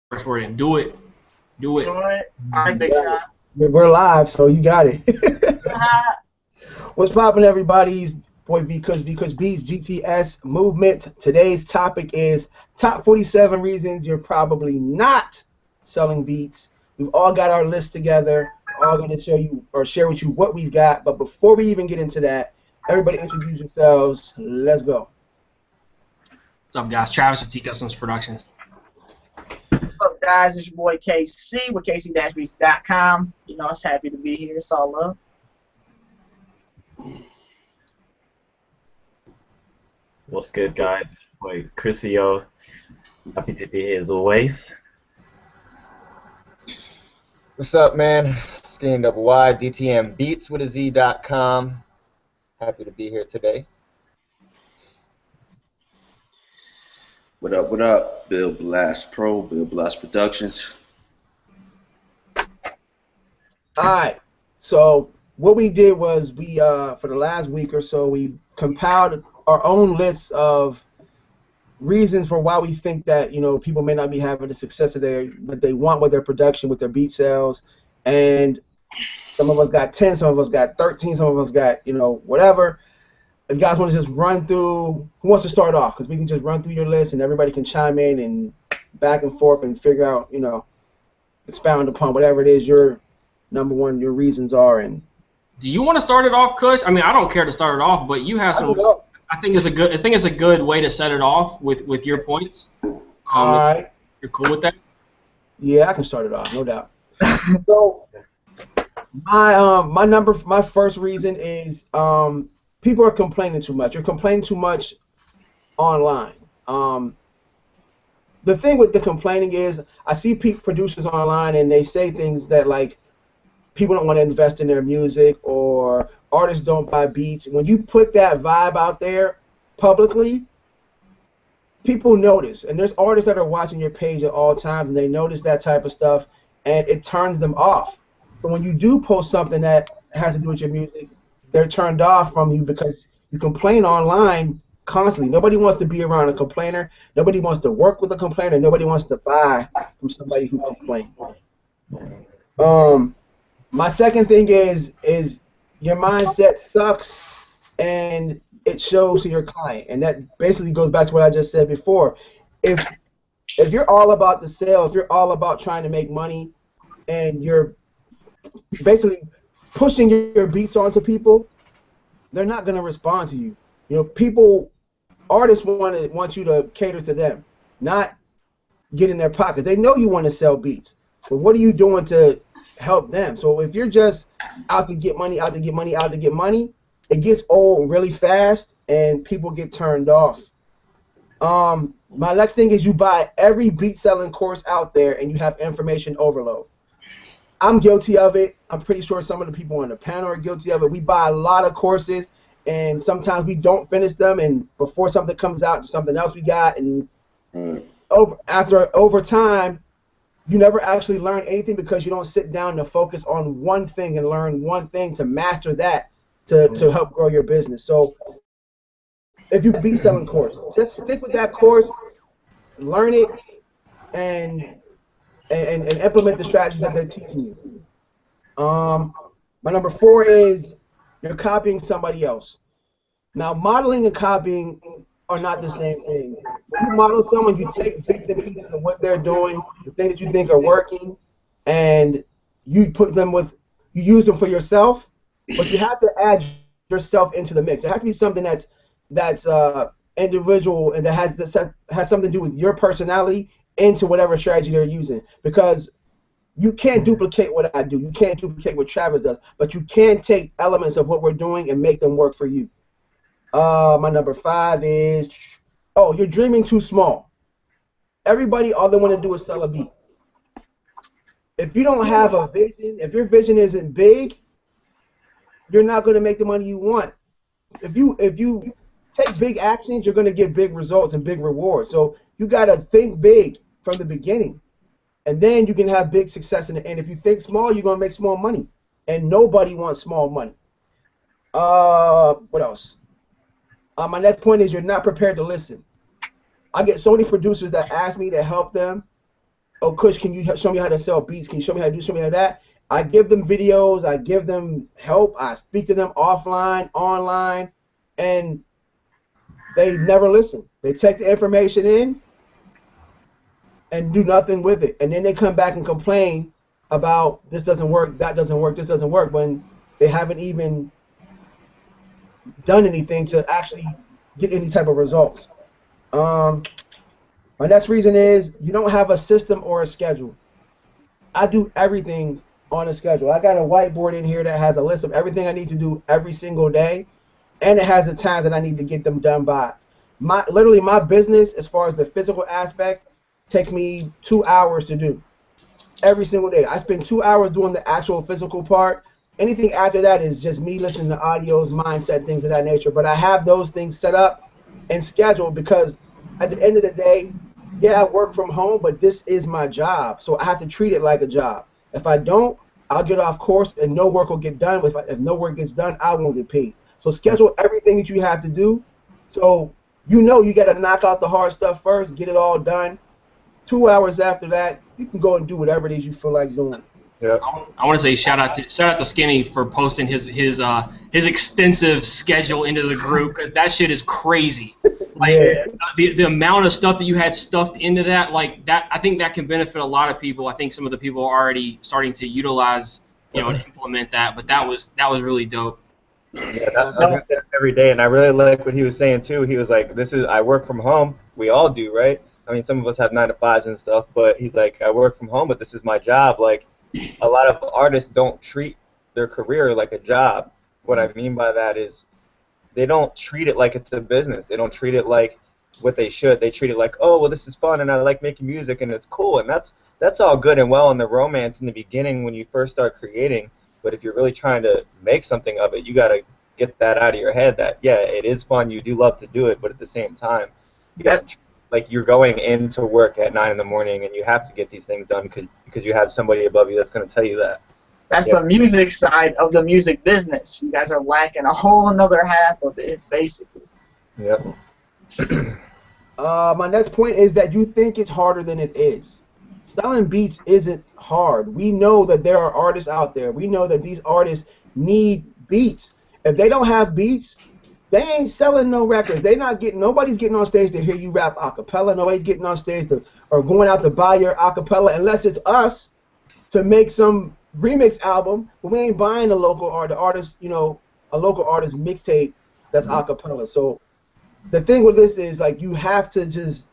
first word in. Do it. Do it. Doing it. All right, You Big got it. Shot. We're live, so you got it. What's poppin', everybody's boy because Beats GTS movement. Today's topic is top 47 reasons you're probably not selling beats. We've all got our list together. All going to show you or share with you what we've got. But before we even get into that, everybody introduce yourselves. Let's go. What's up, guys? Travis with T Customs Productions. What's up, guys? It's your boy KC with KC-Beats.com. You know, it's happy to be here. It's all love. What's good, guys? Boy, Chrisio, happy to be here as always. What's up, man? Skin double Y, DTM Beats with a Z.com. Happy to be here today. What up, what up? Bill Blast Pro, Bill Blast Productions. All right. So what we did was we for the last week or so we compiled our own list of reasons for why we think that people may not be having the success that they want with their production, with their beat sales, and some of us got 10, some of us got 13, some of us got whatever. If you guys want to just run through, who wants to start off? Because we can just run through your list and everybody can chime in and back and forth and figure out, expound upon whatever it is your number one, your reasons are. And Do you want to start it off, Kush? I mean, I don't care to start it off, but you have some. I think it's a good way to set it off with your points. All right. You're cool with that? Yeah, I can start it off, no doubt. So my first reason is people are complaining too much. You're complaining too much online. The thing with the complaining is I see producers online and they say things that like people don't want to invest in their music or artists don't buy beats. When you put that vibe out there publicly, people notice, and there's artists that are watching your page at all times and they notice that type of stuff and it turns them off. But when you do post something that has to do with your music, they're turned off from you because you complain online constantly. Nobody wants to be around a complainer. Nobody wants to work with a complainer. Nobody wants to buy from somebody who complains. My second thing is your mindset sucks and it shows to your client. And that basically goes back to what I just said before. If you're all about the sale, if you're all about trying to make money and you're basically pushing your beats onto people, they're not going to respond to you. Artists want you to cater to them, not get in their pockets. They know you want to sell beats, but what are you doing to help them? So if you're just out to get money, it gets old really fast and people get turned off. My next thing is you buy every beat selling course out there and you have information overload. I'm guilty of it. I'm pretty sure some of the people on the panel are guilty of it. We buy a lot of courses, and sometimes we don't finish them, and before something comes out, there's something else we got, and over time, you never actually learn anything because you don't sit down to focus on one thing and learn one thing to master that to help grow your business. So if you be selling course, just stick with that course, learn it, and implement the strategies that they're teaching you. My number 4 is you're copying somebody else. Now, modeling and copying are not the same thing. When you model someone, you take bits and pieces of what they're doing, the things that you think are working, and you use them for yourself, but you have to add yourself into the mix. It has to be something that's individual and that has something to do with your personality into whatever strategy they're using, because you can't duplicate what I do. You can't duplicate what Travis does, but you can take elements of what we're doing and make them work for you. My number 5 is, you're dreaming too small. Everybody, all they want to do is sell a beat. If you don't have a vision, if your vision isn't big, you're not going to make the money you want. If you take big actions, you're going to get big results and big rewards. So you got to think big from the beginning, and then you can have big success in the end. If you think small, you're going to make small money, and nobody wants small money. What else? My next point is you're not prepared to listen. I get so many producers that ask me to help them, oh, Kush, can you show me how to sell beats? Can you show me how to do something like that? I give them videos. I give them help. I speak to them offline, online, and they never listen. They take the information in and do nothing with it. And then they come back and complain about this doesn't work, that doesn't work, this doesn't work, when they haven't even done anything to actually get any type of results. My next reason is you don't have a system or a schedule. I do everything on a schedule. I got a whiteboard in here that has a list of everything I need to do every single day, and it has the times that I need to get them done by. Literally, my business, as far as the physical aspect, takes me 2 hours to do every single day. I spend 2 hours doing the actual physical part. Anything after that is just me listening to audios, mindset, things of that nature. But I have those things set up and scheduled because at the end of the day, yeah, I work from home, but this is my job. So I have to treat it like a job. If I don't, I'll get off course and no work will get done. If no work gets done, I won't get paid. So schedule everything that you have to do. So you know you got to knock out the hard stuff first, get it all done. 2 hours after that, you can go and do whatever it is you feel like doing. Yeah. I want to say shout out to Skinny for posting his extensive schedule into the group, because that shit is crazy. Like Yeah. the amount of stuff that you had stuffed into that, like that, I think that can benefit a lot of people. I think some of the people are already starting to utilize, and implement that. But that was really dope. Yeah, I do that every day, and I really like what he was saying too. He was like, I work from home. We all do, right? I mean, some of us have 9 to 5s and stuff, but he's like, I work from home, but this is my job. Like, a lot of artists don't treat their career like a job. What I mean by that is they don't treat it like it's a business. They don't treat it like what they should. They treat it like, oh, well, this is fun, and I like making music, and it's cool, and that's all good and well in the romance in the beginning when you first start creating. But if you're really trying to make something of it, you got to get that out of your head that, yeah, it is fun. You do love to do it, but at the same time, you got to, like, you're going into work at 9 in the morning, and you have to get these things done because you have somebody above you that's going to tell you that. That's the music side of the music business. You guys are lacking a whole another half of it, basically. Yep. My next point is that you think it's harder than it is. Selling beats isn't hard. We know that there are artists out there. We know that these artists need beats. If they don't have beats, they ain't selling no records. Nobody's getting on stage to hear you rap a cappella. Nobody's getting on stage or going out to buy your a cappella unless it's us to make some remix album. But we ain't buying a local artist, a local artist mixtape that's a cappella. So the thing with this is, like, you have to just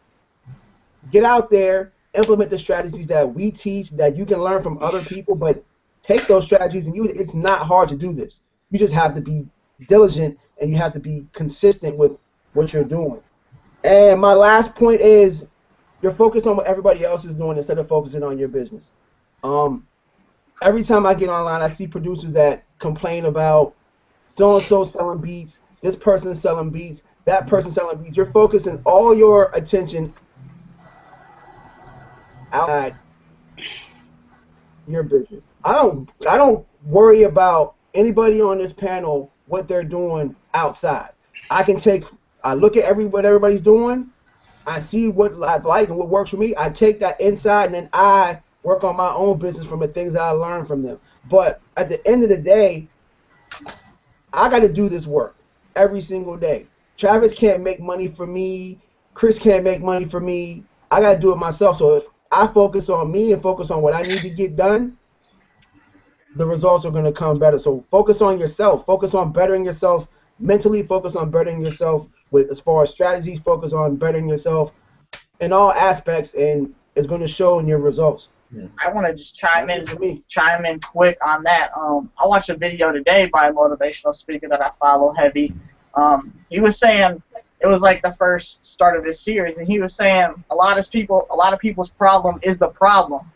get out there, implement the strategies that we teach, that you can learn from other people, but take those strategies and use it. It's not hard to do this. You just have to be diligent and you have to be consistent with what you're doing. And my last point is you're focused on what everybody else is doing instead of focusing on your business. Every time I get online, I see producers that complain about so-and-so selling beats, this person selling beats, that person selling beats. You're focusing all your attention outside your business. I don't worry about anybody on this panel what they're doing outside. I look at what everybody's doing. I see what I like and what works for me. I take that inside and then I work on my own business from the things that I learn from them. But at the end of the day, I got to do this work every single day. Travis can't make money for me. Chris can't make money for me. I got to do it myself. So if I focus on me and focus on what I need to get done, the results are going to come better. So focus on yourself. Focus on bettering yourself mentally. Focus on bettering yourself as far as strategies. Focus on bettering yourself in all aspects, and it's going to show in your results. I want to just chime in quick on that. I watched a video today by a motivational speaker that I follow heavy. He was saying it was like the first start of his series, and he was saying a lot of people's problem is the problem,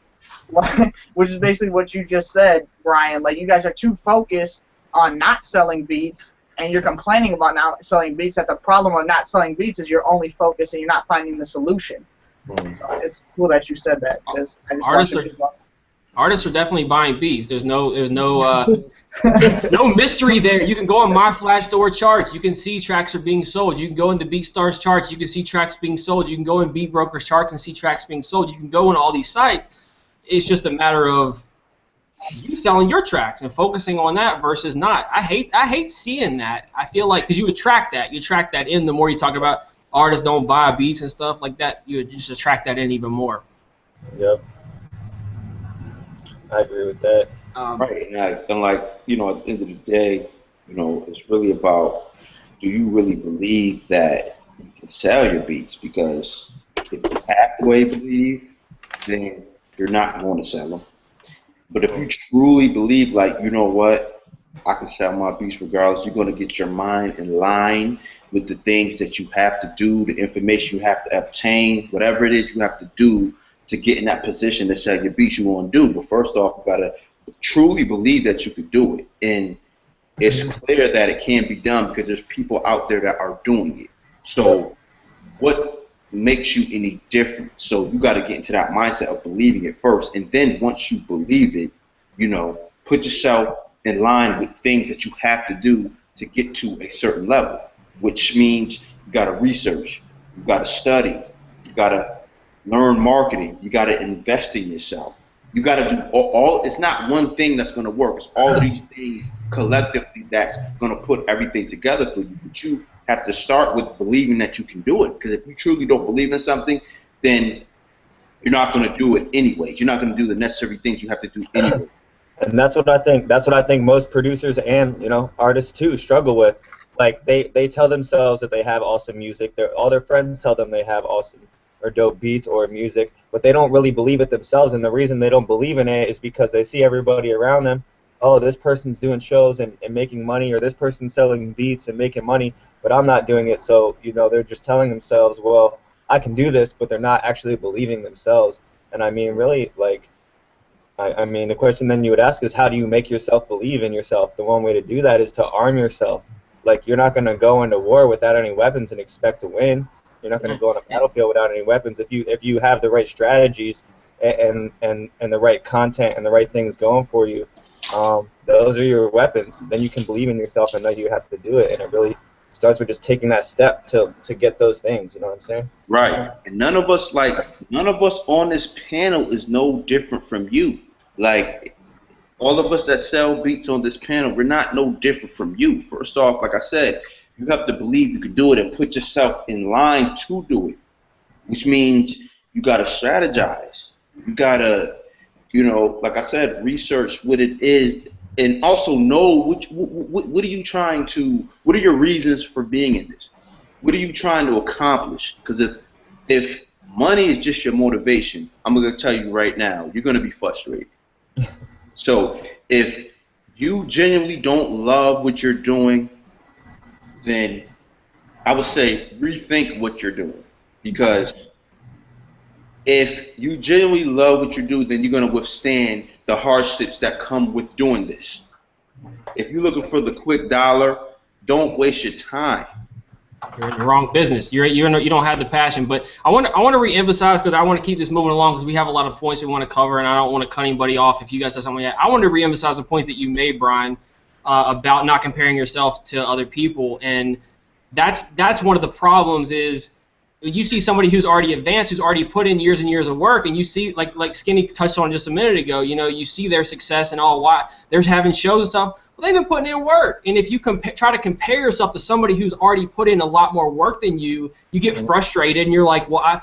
which is basically what you just said, Brian. Like, you guys are too focused on not selling beats, and you're complaining about not selling beats. That the problem of not selling beats is you're only focused and you're not finding the solution. So it's cool that you said that. Because Artists are definitely buying beats. There's no no mystery there. You can go on my Flashstore charts. You can see tracks are being sold. You can go into BeatStars charts. You can see tracks being sold. You can go in Beat Brokers charts and see tracks being sold. You can go on all these sites. It's just a matter of you selling your tracks and focusing on that versus not. I hate seeing that. I feel like because you attract that. You attract that in the more you talk about artists don't buy beats and stuff like that. You just attract that in even more. Yep. I agree with that. Right, and like, you know, at the end of the day, you know, it's really about, do you really believe that you can sell your beats? Because if you halfway believe, then you're not going to sell them. But if you truly believe, like, you know what, I can sell my beats regardless, you're going to get your mind in line with the things that you have to do, the information you have to obtain, whatever it is you have to do to get in that position to sell your beats, you want to do. But first off, you got to truly believe that you could do it. And it's clear that it can be done because there's people out there that are doing it. So what makes you any different? So you got to get into that mindset of believing it first. And then once you believe it, you know, put yourself in line with things that you have to do to get to a certain level, which means you got to research, you got to study, you got to learn marketing, you got to invest in yourself. You got to do all. It's not one thing that's going to work. It's all these things collectively that's going to put everything together for you. But you have to start with believing that you can do it. Because if you truly don't believe in something, then you're not going to do it anyways. You're not going to do the necessary things you have to do anyway. And that's what I think. That's what I think most producers and, you know, artists too struggle with. Like they tell themselves that they have awesome music. All their friends tell them they have awesome or dope beats or music, but they don't really believe it themselves. And the reason they don't believe in it is because they see everybody around them. Oh, this person's doing shows and making money, or this person's selling beats and making money, but I'm not doing it. So, you know, they're just telling themselves, well, I can do this, but they're not actually believing themselves. And I mean, really, like, I mean, the question then you would ask is, how do you make yourself believe in yourself? The one way to do that is to arm yourself. Like, you're not going to go into war without any weapons and expect to win. You're not going to go on a battlefield without any weapons. If you have the right strategies and the right content and the right things going for you, those are your weapons. Then you can believe in yourself and know you have to do it. And it really starts with just taking that step to get those things. You know what I'm saying? Right. And none of us on this panel is no different from you. Like, all of us that sell beats on this panel, we're not no different from you. First off, like I said, you have to believe you can do it and put yourself in line to do it, which means you got to strategize. You got to, you know, like I said, research what it is and also know what are you trying to, what are your reasons for being in this? What are you trying to accomplish? Because if money is just your motivation, I'm going to tell you right now, you're going to be frustrated. So if you genuinely don't love what you're doing, then I would say rethink what you're doing. Because if you genuinely love what you do, then you're going to withstand the hardships that come with doing this. If you're looking for the quick dollar, don't waste your time. You're in the wrong business. You don't have the passion. But I want to reemphasize, because I want to keep this moving along, because we have a lot of points we want to cover, and I don't want to cut anybody off. If you guys have something yet, I want to reemphasize a point that you made, Brian, about not comparing yourself to other people, and that's one of the problems. Is you see somebody who's already advanced, who's already put in years and years of work, and you see, like Skinny touched on just a minute ago, you know, you see their success and all, why they're having shows and stuff. Well, they've been putting in work, and if you try to compare yourself to somebody who's already put in a lot more work than you, you get frustrated, and you're like, well, I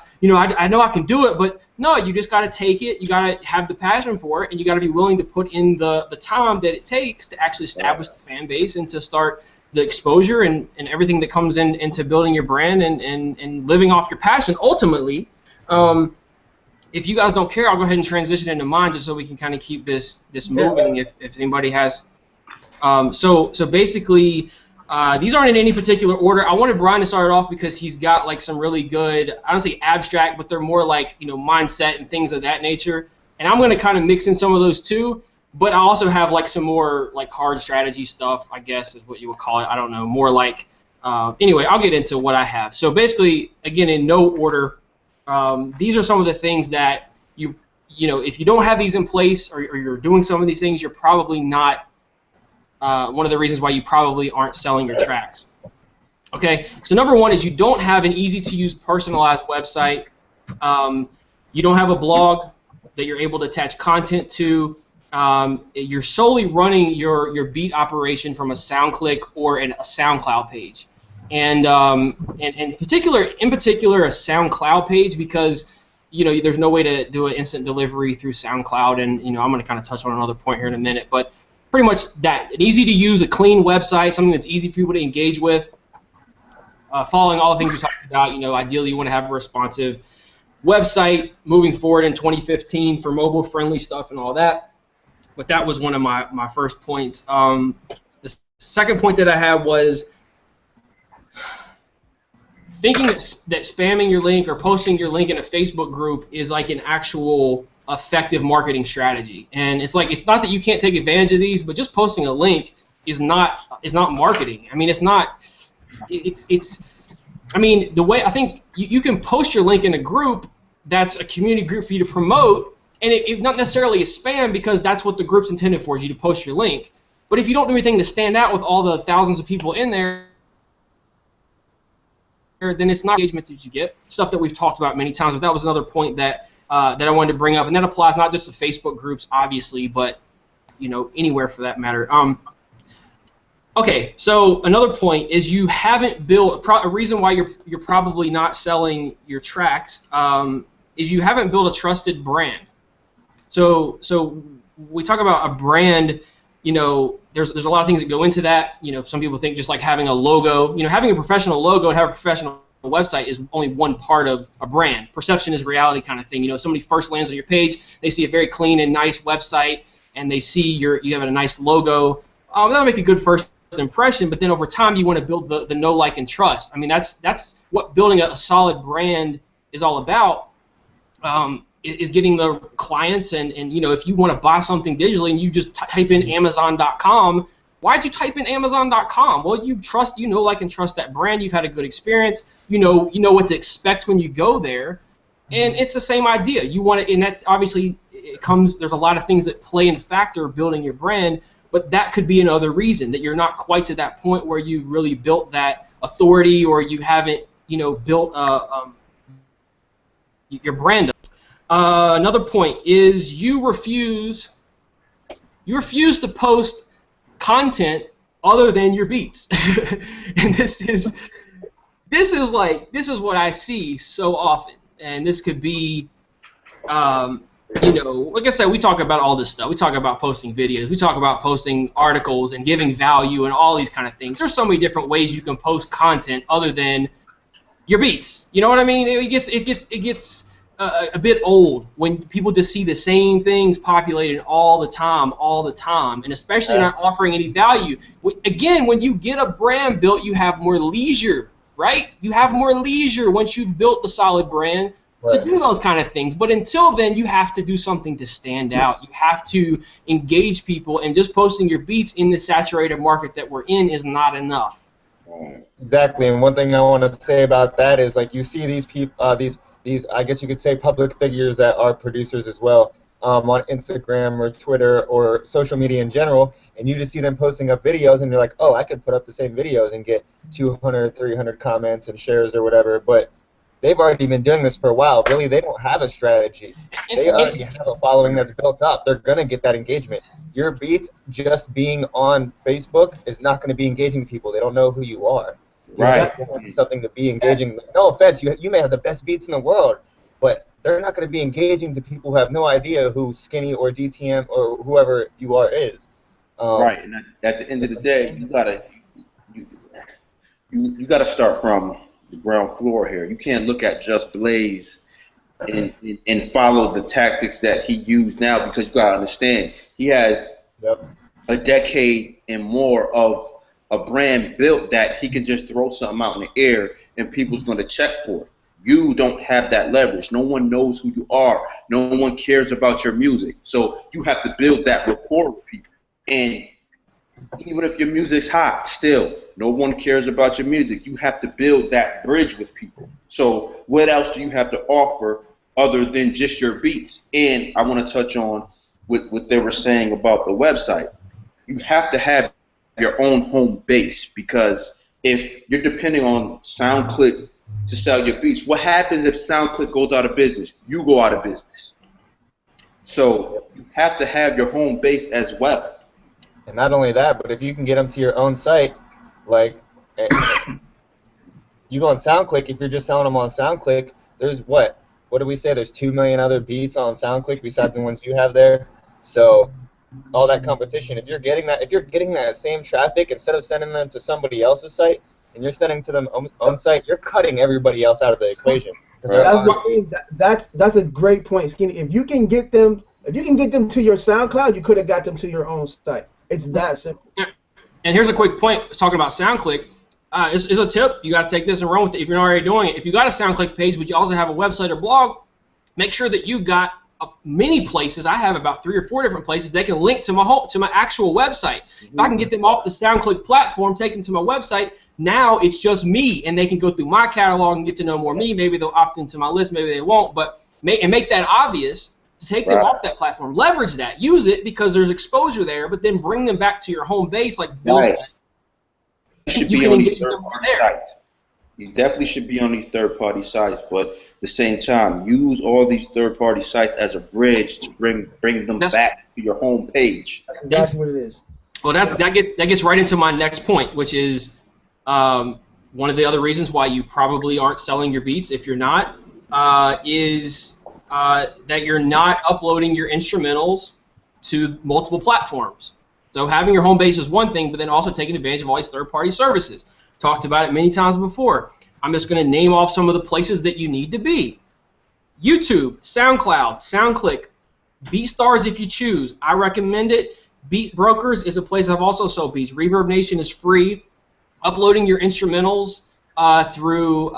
know I can do it, but no, you just got to take it. You got to have the passion for it, and you got to be willing to put in the time that it takes to actually establish the fan base and to start the exposure and everything that comes into building your brand and living off your passion. Ultimately, if you guys don't care, I'll go ahead and transition into mine just so we can kind of keep this moving. If anybody has. So basically, these aren't in any particular order. I wanted Brian to start it off because he's got like some really good, I don't say abstract, but they're more like, you know, mindset and things of that nature. And I'm going to kind of mix in some of those too. But I also have like some more like hard strategy stuff, I guess is what you would call it. I don't know, more like, anyway, I'll get into what I have. So basically, again, in no order, these are some of the things that you if you don't have these in place or you're doing some of these things, you're probably not one of the reasons why you probably aren't selling your tracks. Okay, so number one is you don't have an easy-to-use personalized website. You don't have a blog that you're able to attach content to. You're solely running your beat operation from a SoundClick or a SoundCloud page, and in particular a SoundCloud page, because there's no way to do an instant delivery through SoundCloud, and I'm going to kind of touch on another point here in a minute, but pretty much that an easy to use, a clean website, something that's easy for people to engage with, following all the things we talked about. Ideally you want to have a responsive website moving forward in 2015 for mobile friendly stuff and all that. But that was one of my first points. The second point that I had was thinking that spamming your link or posting your link in a Facebook group is like an actual effective marketing strategy. And it's not that you can't take advantage of these, but just posting a link is not marketing. I mean, it's not. I mean, the way I think you can post your link in a group that's a community group for you to promote, and it not necessarily is spam, because that's what the group's intended for, is you to post your link. But if you don't do anything to stand out with all the thousands of people in there, then it's not engagement that you get. Stuff that we've talked about many times. But that was another point that I wanted to bring up, and that applies not just to Facebook groups, obviously, but anywhere for that matter. Okay, so another point is you haven't built a reason why you're probably not selling your tracks is you haven't built a trusted brand. So we talk about a brand. There's a lot of things that go into that. Some people think just like having a logo. Having a professional logo and have a professional website is only one part of a brand. Perception is reality kind of thing. If somebody first lands on your page, they see a very clean and nice website, and they see you have a nice logo. That'll make a good first impression, but then over time you want to build the know, like, and trust. I mean, that's what building a solid brand is all about. Is getting the clients, and if you want to buy something digitally and you just type in Amazon.com, why'd you type in Amazon.com? Well, you know, like, and trust that brand. You've had a good experience. You know what to expect when you go there, and it's the same idea. You want to, and that obviously there's a lot of things that play in factor building your brand. But that could be another reason that you're not quite to that point where you've really built that authority, or you haven't, built your brand up. Another point is you refuse to post content other than your beats, and this is what I see so often, and this could be. Like I said, we talk about all this stuff. We talk about posting videos. We talk about posting articles and giving value and all these kind of things. There's so many different ways you can post content other than your beats. You know what I mean? It gets a bit old when people just see the same things populated all the time, and especially not offering any value. Again, when you get a brand built, you have more leisure, right? You have more leisure once you've built the solid brand to do those kind of things. But until then, you have to do something to stand out. You have to engage people, and just posting your beats in the saturated market that we're in is not enough. Exactly, and one thing I want to say about that is, like, you see these people, these I guess you could say public figures that are producers as well, on Instagram or Twitter or social media in general, and you just see them posting up videos, and you're like, oh, I could put up the same videos and get 200, 300 comments and shares or whatever, but they've already been doing this for a while. Really, they don't have a strategy. They already have a following that's built up. They're going to get that engagement. Your beats just being on Facebook is not going to be engaging to people. They don't know who you are. Right. Something to be engaging. No offense, you may have the best beats in the world, but they're not going to be engaging to people who have no idea who Skinny or DTM or whoever you are is. Right. And at the end of the day, you gotta start from the ground floor here. You can't look at Just Blaze and follow the tactics that he used now, because you gotta understand he has a decade and more of a brand built that he can just throw something out in the air and people's gonna check for it. You don't have that leverage. No one knows who you are. No one cares about your music. So you have to build that rapport with people. And even if your music's hot, still, no one cares about your music. You have to build that bridge with people. So what else do you have to offer other than just your beats. And I want to touch on what they were saying about the website. You have to have your own home base, because if you're depending on SoundClick to sell your beats, what happens if SoundClick goes out of business? You go out of business. So you have to have your home base as well. And not only that, but if you can get them to your own site, like you go on SoundClick, if you're just selling them on SoundClick, there's what do we say? There's 2 million other beats on SoundClick besides the ones you have there. So all that competition, if you're getting that same traffic, instead of sending them to somebody else's site and you're sending to them own site, you're cutting everybody else out of the equation. Right. That's the thing. That's a great point, Skinny. If you can get them to your SoundCloud, you could have got them to your own site. It's that simple. Yeah. And here's a quick point talking about SoundClick. It's a tip. You guys take this and run with it if you're not already doing it. If you got a SoundClick page, but you also have a website or blog, make sure that you got many places. I have about 3 or 4 different places they can link to my actual website. If I can get them off the SoundClick platform, take them to my website, now it's just me, and they can go through my catalog and get to know more me. Maybe they'll opt into my list, maybe they won't, but make that obvious to take them off that platform. Leverage that. Use it because there's exposure there, but then bring them back to your home base like Bill said. You should be on these third-party sites. You definitely should be on these third-party sites, but at the same time, use all these third-party sites as a bridge to bring them back to your home page. That's exactly what it is. Well, that gets right into my next point, which is one of the other reasons why you probably aren't selling your beats, if you're not, is that you're not uploading your instrumentals to multiple platforms. So having your home base is one thing, but then also taking advantage of all these third-party services. Talked about it many times before. I'm just going to name off some of the places that you need to be. YouTube, SoundCloud, SoundClick, BeatStars if you choose. I recommend it. Beat Brokers is a place I've also sold beats. Reverb Nation is free. Uploading your instrumentals through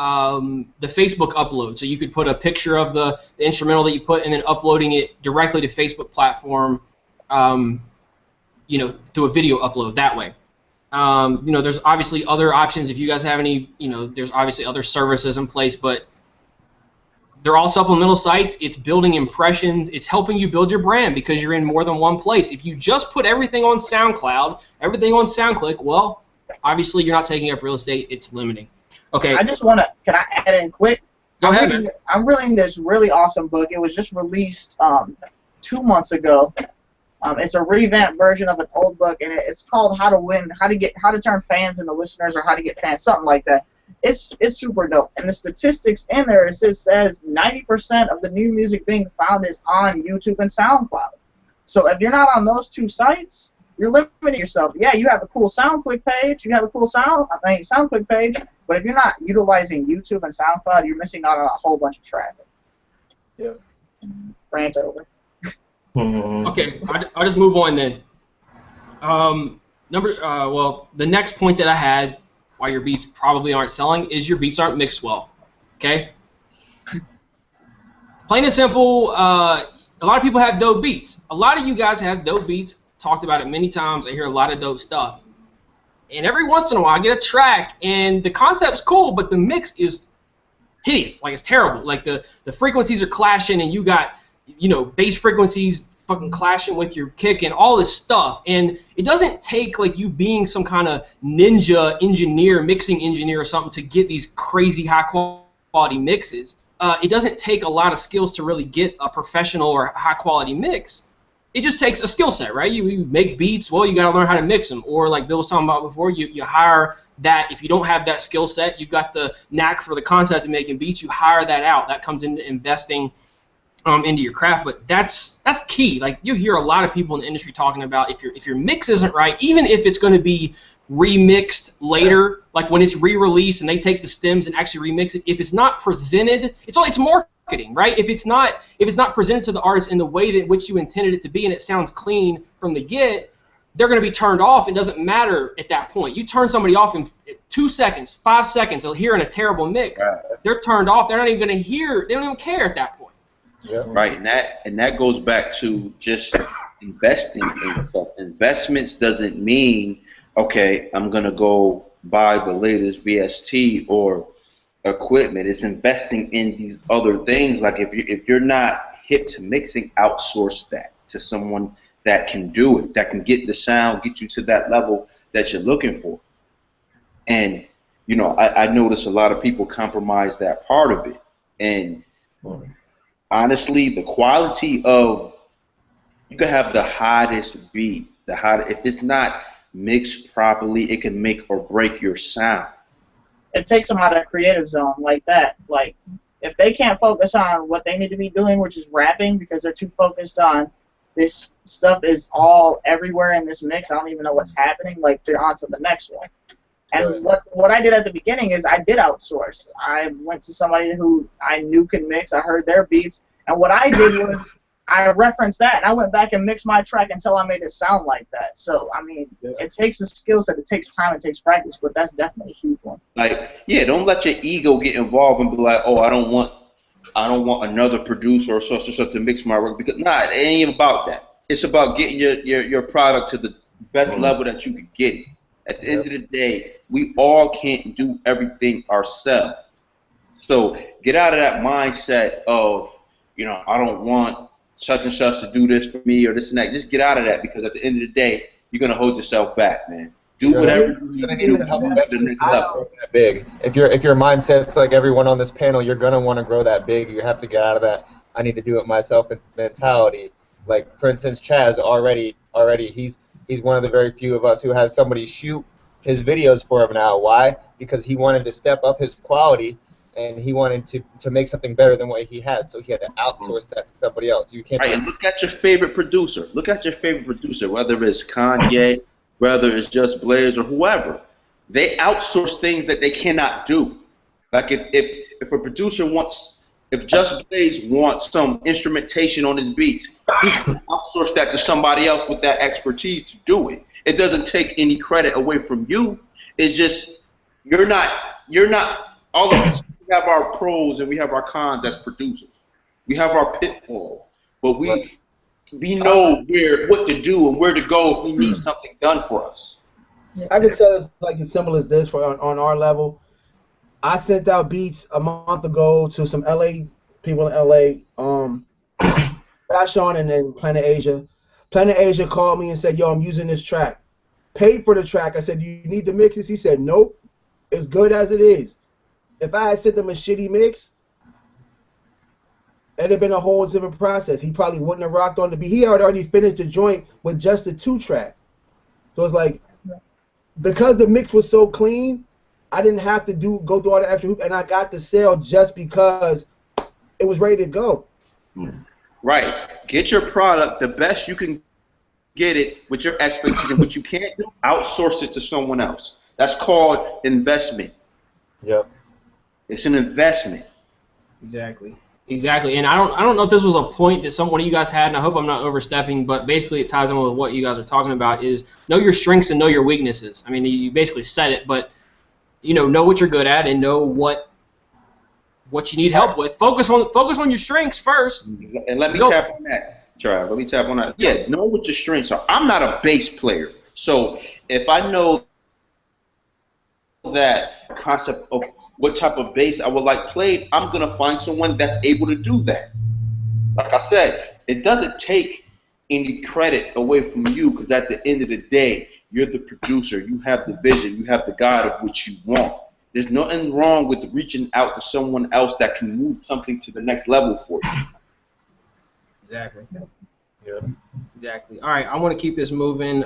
the Facebook upload. So you could put a picture of the instrumental that you put and then uploading it directly to Facebook platform, through a video upload that way. There's obviously other options. If you guys have any, there's obviously other services in place, but they're all supplemental sites. It's building impressions. It's helping you build your brand because you're in more than one place. If you just put everything on SoundCloud, everything on SoundClick, well, obviously you're not taking up real estate. It's limiting. Okay. I just want to, can I add in quick? Go ahead, man. I'm reading this really awesome book. It was just released 2 months ago. It's a revamped version of an old book, and it's called How to Turn Fans into Listeners, or How to Get Fans, something like that. It's super dope. And the statistics in there, it says 90% of the new music being found is on YouTube and SoundCloud. So if you're not on those 2 sites, you're limiting yourself. Yeah, you have a cool SoundClick page, SoundClick page, but if you're not utilizing YouTube and SoundCloud, you're missing out on a whole bunch of traffic. Yeah. Rant over. Okay, I'll just move on then. The next point that I had, why your beats probably aren't selling, is your beats aren't mixed well. Okay? Plain and simple, a lot of people have dope beats. A lot of you guys have dope beats. Talked about it many times. I hear a lot of dope stuff. And every once in a while, I get a track, and the concept's cool, but the mix is hideous. Like, it's terrible. Like, the frequencies are clashing, and you got, bass frequencies fucking clashing with your kick and all this stuff. And it doesn't take, like, you being some kind of ninja engineer, mixing engineer or something to get these crazy high-quality mixes. It doesn't take a lot of skills to really get a professional or high-quality mix. It just takes a skill set, right? You make beats, well, you got to learn how to mix them. Or like Bill was talking about before, you hire that. If you don't have that skill set, you've got the knack for the concept of making beats, you hire that out. That comes into investing into your craft, but that's key. Like, you hear a lot of people in the industry talking about if your mix isn't right, even if it's going to be remixed later, like when it's re-released and they take the stems and actually remix it, if it's not presented, it's marketing, right? If it's not presented to the artist in the way that which you intended it to be and it sounds clean from the get, they're going to be turned off. It doesn't matter at that point. You turn somebody off in 2 seconds, 5 seconds of hearing a terrible mix, they're turned off. They're not even going to hear. They don't even care at that point. Yeah. Right, and that goes back to just investing in stuff. Investments doesn't mean, okay, I'm gonna go buy the latest VST or equipment. It's investing in these other things. Like if you're not hip to mixing, outsource that to someone that can do it, that can get the sound, get you to that level that you're looking for. And you know, I notice a lot of people compromise that part of it. And honestly, the quality of, you can have the hottest beat, if it's not mixed properly, it can make or break your sound. It takes them out of the creative zone like that. Like, if they can't focus on what they need to be doing, which is rapping, because they're too focused on this stuff is all everywhere in this mix, I don't even know what's happening, like, they're on to the next one. And what I did at the beginning is I did outsource. I went to somebody who I knew could mix. I heard their beats. And what I did was I referenced that, and I went back and mixed my track until I made it sound like that. So, I mean, it takes a skill set. It takes time. It takes practice. But that's definitely a huge one. Like, yeah, don't let your ego get involved and be like, oh, I don't want another producer or such to mix my work. Because, nah, it ain't about that. It's about getting your product to the best level that you can get it. At the end of the day, we all can't do everything ourselves. So get out of that mindset of, you know, I don't want such and such to do this for me or this and that. Just get out of that, because at the end of the day, you're going to hold yourself back, man. Do whatever you need to do to help the next level. Big. If your mindset's like everyone on this panel, you're going to want to grow that big. You have to get out of that I need to do it myself mentality. Like, for instance, Chaz already he's one of the very few of us who has somebody shoot his videos for him now. Why? Because he wanted to step up his quality, and he wanted to make something better than what he had, so he had to outsource that to somebody else. You can't. Right, and look at your favorite producer. Look at your favorite producer, whether it's Kanye, whether it's Just Blaze, or whoever. They outsource things that they cannot do. Like if a producer wants, if Just Blaze wants some instrumentation on his beats, he can outsource that to somebody else with that expertise to do it. It doesn't take any credit away from you. It's just you're not all of us. We have our pros and we have our cons as producers. We have our pitfalls, but we know what to do and where to go if we need something done for us. I can tell it's like as simple as this on our level. I sent out beats a month ago to some LA people in LA, Fashion and then Planet Asia. Planet Asia called me and said, yo, I'm using this track. Paid for the track. I said, do you need the mixes? He said, nope. It's good as it is. If I had sent him a shitty mix, it'd have been a whole different process. He probably wouldn't have rocked on the beat. He had already finished the joint with just the 2-track. So it's like, because the mix was so clean, I didn't have to go through all the extra hoop, and I got the sale just because it was ready to go. Right. Get your product the best you can get it with your expertise, and what you can't do, outsource it to someone else. That's called investment. Yep. It's an investment. Exactly. And I don't know if this was a point that one of you guys had, and I hope I'm not overstepping, but basically it ties in with what you guys are talking about is know your strengths and know your weaknesses. I mean, you basically said it, but know what you're good at and know what you need help with. Focus on your strengths first. And let me tap on that, Trav. Let me tap on that. Yeah, know what your strengths are. I'm not a bass player, so if I know that concept of what type of bass I would like played, I'm gonna find someone that's able to do that. Like I said, it doesn't take any credit away from you, because at the end of the day, you're the producer. You have the vision. You have the guide of what you want. There's nothing wrong with reaching out to someone else that can move something to the next level for you. Exactly. Yeah. Exactly. All right, I want to keep this moving.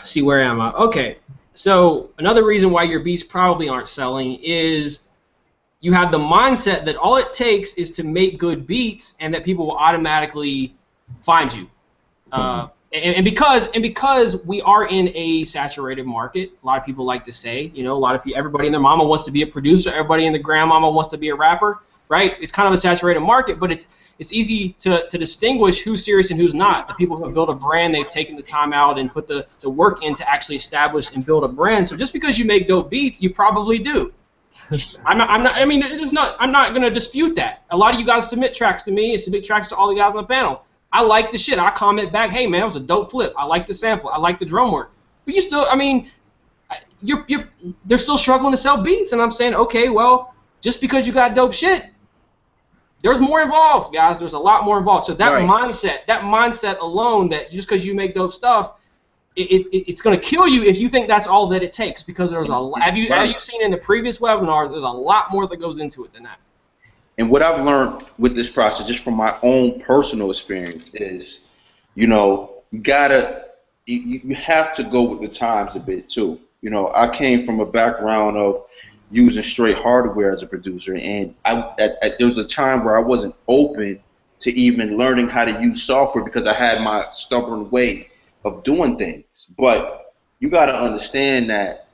See, where am I? Okay. So another reason why your beats probably aren't selling is you have the mindset that all it takes is to make good beats and that people will automatically find you. And because we are in a saturated market, a lot of people like to say, everybody and their mama wants to be a producer, everybody and their grandmama wants to be a rapper, right? It's kind of a saturated market, but it's easy to distinguish who's serious and who's not. The people who have built a brand, they've taken the time out and put the work in to actually establish and build a brand. So just because you make dope beats, you probably do. I'm not going to dispute that. A lot of you guys submit tracks to me and submit tracks to all the guys on the panel. I like the shit. I comment back, hey man, it was a dope flip. I like the sample. I like the drum work. But you still, they're still struggling to sell beats, and I'm saying, okay, well, just because you got dope shit, there's more involved, guys. There's a lot more involved. So that mindset alone, that just because you make dope stuff, it's going to kill you if you think that's all that it takes. Because there's have you seen in the previous webinars, there's a lot more that goes into it than that. And what I've learned with this process, just from my own personal experience, is, you have to go with the times a bit too. I came from a background of using straight hardware as a producer, and there was a time where I wasn't open to even learning how to use software because I had my stubborn way of doing things. But you got to understand that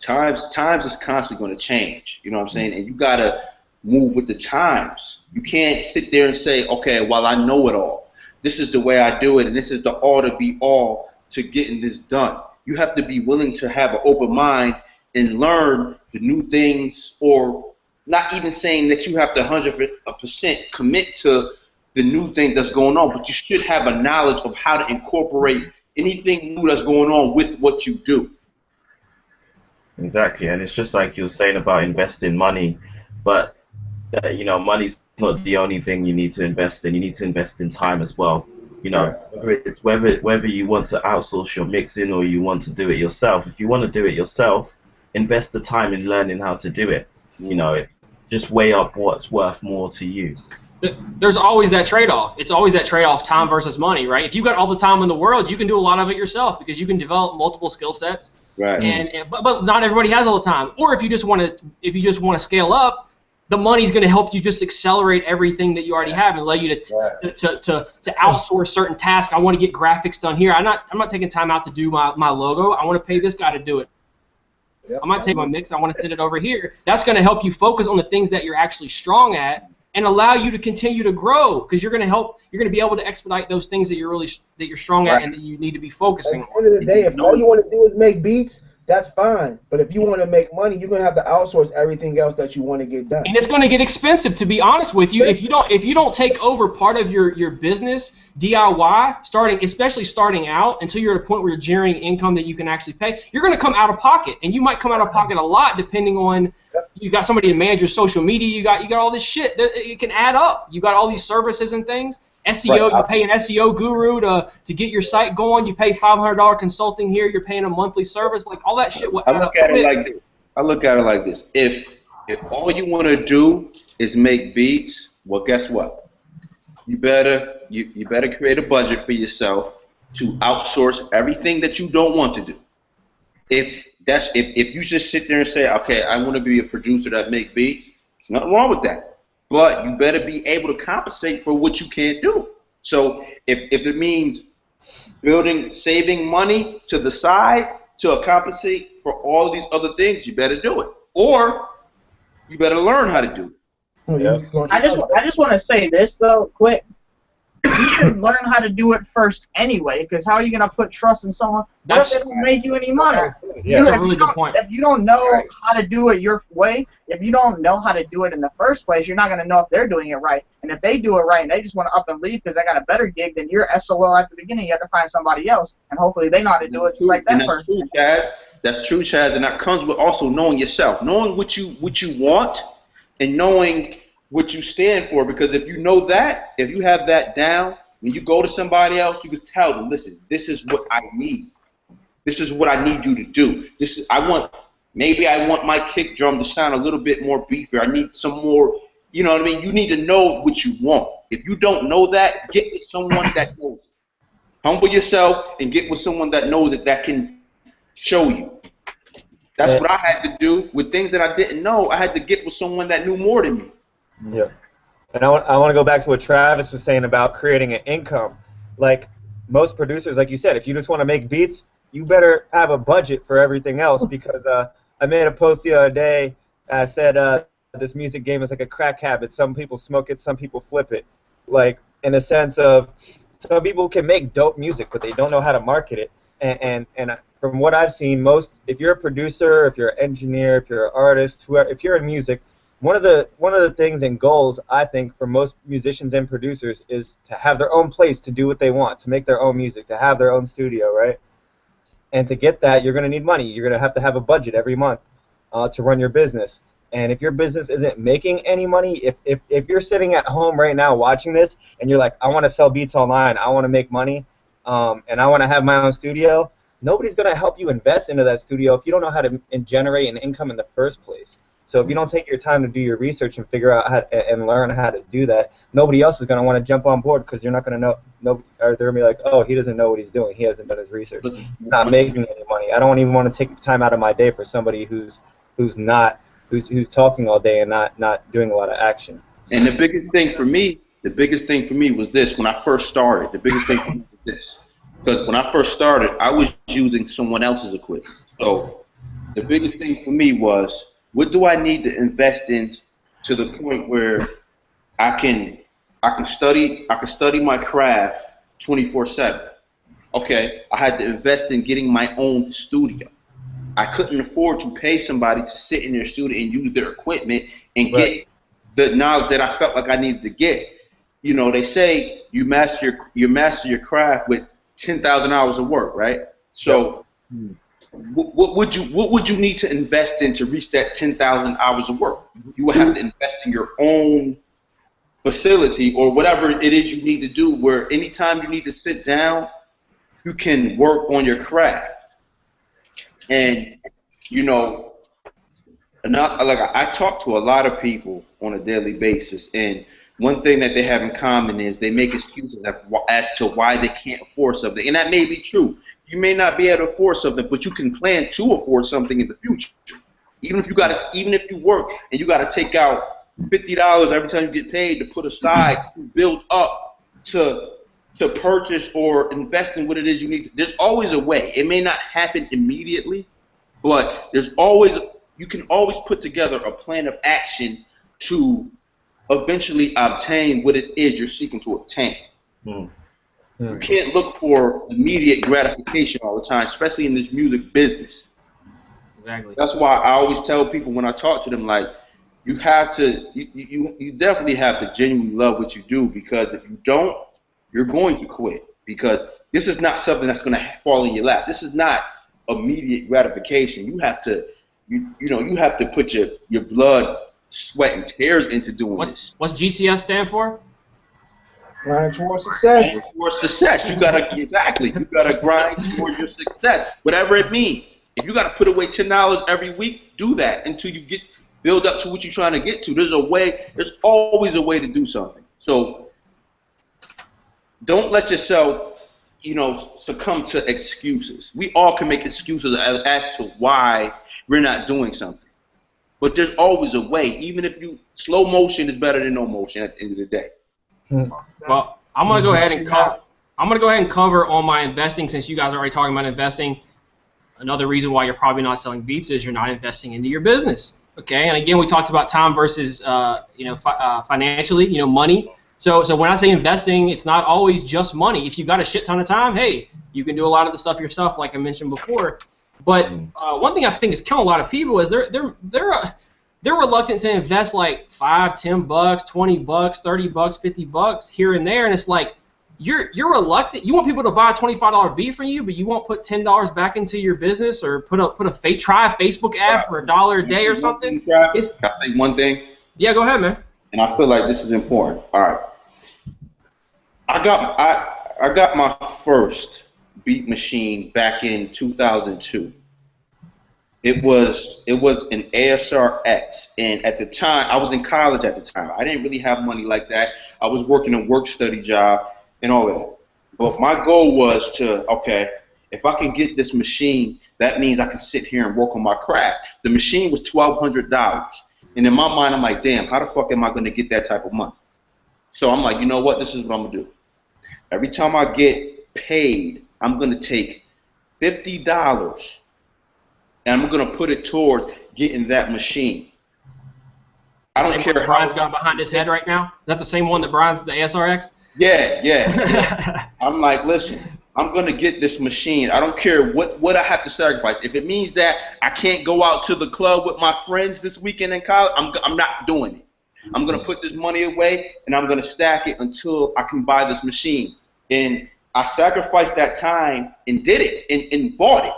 times is constantly going to change. You know what I'm saying? And you got to move with the times. You can't sit there and say, okay, well, I know it all. This is the way I do it, and this is the all to be all to getting this done. You have to be willing to have an open mind and learn the new things, or not even saying that you have to 100% commit to the new things that's going on, but you should have a knowledge of how to incorporate anything new that's going on with what you do. Exactly, and it's just like you were saying about investing money, but money's not the only thing you need to invest in. You need to invest in time as well. Whether you want to outsource your mixing or you want to do it yourself. If you want to do it yourself, invest the time in learning how to do it. Just weigh up what's worth more to you. There's always that trade-off. It's always that trade-off, time versus money, right? If you've got all the time in the world, you can do a lot of it yourself because you can develop multiple skill sets. Right. But not everybody has all the time. Or if you just want to scale up, the money's going to help you just accelerate everything that you already have and allow you to outsource certain tasks. I want to get graphics done here. I'm not taking time out to do my logo. I want to pay this guy to do it. Yep. I might take my mix. I want to send it over here. That's going to help you focus on the things that you're actually strong at and allow you to continue to grow, because you're going to be able to expedite those things that you're strong at and that you need to be focusing on. At the end of the day, if all you want to do is make beats, that's fine. But if you want to make money, you're going to have to outsource everything else that you want to get done. And it's going to get expensive, to be honest with you. If you don't take over part of your business DIY, especially starting out, until you're at a point where you're generating income that you can actually pay, you're going to come out of pocket, and you might come out of pocket a lot depending on you got somebody to manage your social media. You got all this shit. It can add up. You got all these services and things. SEO, you pay an SEO guru to get your site going. You pay $500 consulting here. You're paying a monthly service. Like, all that shit will add up. I look at it like this. If all you want to do is make beats, well, guess what? You better create a budget for yourself to outsource everything that you don't want to do. If you just sit there and say, okay, I want to be a producer that make beats, there's nothing wrong with that. But you better be able to compensate for what you can't do. So if it means saving money to the side to compensate for all of these other things, you better do it. Or you better learn how to do it. Yeah. I just want to say this though, quick. You should learn how to do it first anyway, because how are you going to put trust in someone that doesn't make you any money? Yeah, that's a really good point. If you don't know how to do it your way, if you don't know how to do it in the first place, you're not going to know if they're doing it right. And if they do it right and they just want to up and leave because they got a better gig, then you're SOL at the beginning. You have to find somebody else, and hopefully they know how to do it just like that person. That's true, Chaz, and that comes with also knowing yourself, knowing what you want, and knowing what you stand for. Because if you know that, if you have that down, when you go to somebody else, you can tell them, listen, this is what I need. This is what I need you to do. Maybe I want my kick drum to sound a little bit more beefier. I need some more, you know what I mean? You need to know what you want. If you don't know that, get with someone that knows it. Humble yourself and get with someone that knows it, that can show you. That's what I had to do with things that I didn't know. I had to get with someone that knew more than me. Yeah. And I want to go back to what Travis was saying about creating an income. Like most producers, like you said, if you just want to make beats, you better have a budget for everything else, because I made a post the other day. I said this music game is like a crack habit. Some people smoke it, some people flip it. Like, in a sense of, some people can make dope music, but they don't know how to market it. And from what I've seen, if you're a producer, if you're an engineer, if you're an artist, if you're in music, one of the things and goals, I think, for most musicians and producers is to have their own place to do what they want, to make their own music, to have their own studio, right? And to get that, you're going to need money. You're going to have a budget every month to run your business. And if your business isn't making any money, if you're sitting at home right now watching this and you're like, I want to sell beats online, I want to make money, and I want to have my own studio, nobody's going to help you invest into that studio if you don't know how to generate an income in the first place. So if you don't take your time to do your research and figure out how and learn how to do that, nobody else is going to want to jump on board because you're not going to know, or they're going to be like, oh, he doesn't know what he's doing. He hasn't done his research. He's not making any money. I don't even want to take time out of my day for somebody who's talking all day and not doing a lot of action. And the biggest thing for me was this. When I first started, the biggest thing for me was this. Because when I first started, I was using someone else's equipment. So the biggest thing for me was, what do I need to invest in to the point where I can study my craft 24/7? Okay, I had to invest in getting my own studio. I couldn't afford to pay somebody to sit in their studio and use their equipment and get the knowledge that I felt like I needed to get. You know, they say you master your craft with 10,000 hours of work, right? So what would you need to invest in to reach that 10,000 hours of work? You would have to invest in your own facility or whatever it is you need to do, where anytime you need to sit down, you can work on your craft. And, you know, I talk to a lot of people on a daily basis, and one thing that they have in common is they make excuses as to why they can't afford something. And that may be true. You may not be able to afford something, but you can plan to afford something in the future. Even if you work and you got to take out $50 every time you get paid to put aside to build up to purchase or invest in what it is you need. There's always a way. It may not happen immediately, but you can always put together a plan of action to eventually obtain what it is you're seeking to obtain. You can't look for immediate gratification all the time, especially in this music business. Exactly. That's why I always tell people when I talk to them, like, you definitely have to genuinely love what you do, because if you don't, you're going to quit, because this is not something that's going to fall in your lap. This is not immediate gratification. You have to, you have to put your blood, sweat, and tears into doing this. What's GTS stand for? Grind towards success. Grind towards success. You gotta grind towards your success, whatever it means. If you gotta put away $10 every week, do that until you build up to what you're trying to get to. There's always a way to do something. So don't let yourself, succumb to excuses. We all can make excuses as to why we're not doing something. But there's always a way. Even if slow motion is better than no motion at the end of the day. Well, I'm gonna go ahead and cover on my investing, since you guys are already talking about investing. Another reason why you're probably not selling beats is you're not investing into your business. Okay, and again, we talked about time versus financially, money. So when I say investing, it's not always just money. If you've got a shit ton of time, hey, you can do a lot of the stuff yourself, like I mentioned before. But one thing I think is killing a lot of people is they're reluctant to invest like $5, $10, $20, $30, $50 here and there, and it's like you're reluctant. You want people to buy a $25 beat from you, but you won't put $10 back into your business or try a Facebook ad for $1 a day or something. Can I say one thing? Yeah, go ahead, man. And I feel like this is important. All right, I got my first beat machine back in 2002. It was an ASR X, and at the time, I was in college at the time. I didn't really have money like that. I was working a work-study job and all of that. But my goal was if I can get this machine, that means I can sit here and work on my craft. The machine was $1,200. And in my mind, I'm like, damn, how the fuck am I going to get that type of money? So I'm like, you know what? This is what I'm going to do. Every time I get paid, I'm going to take $50 and I'm going to put it towards getting that machine. I don't care what Brian's got behind his head right now? Is that the same one that Brian's the ASRX? Yeah. I'm like, listen, I'm going to get this machine. I don't care what I have to sacrifice. If it means that I can't go out to the club with my friends this weekend in college, I'm not doing it. I'm going to put this money away, and I'm going to stack it until I can buy this machine. And I sacrificed that time and did it and bought it.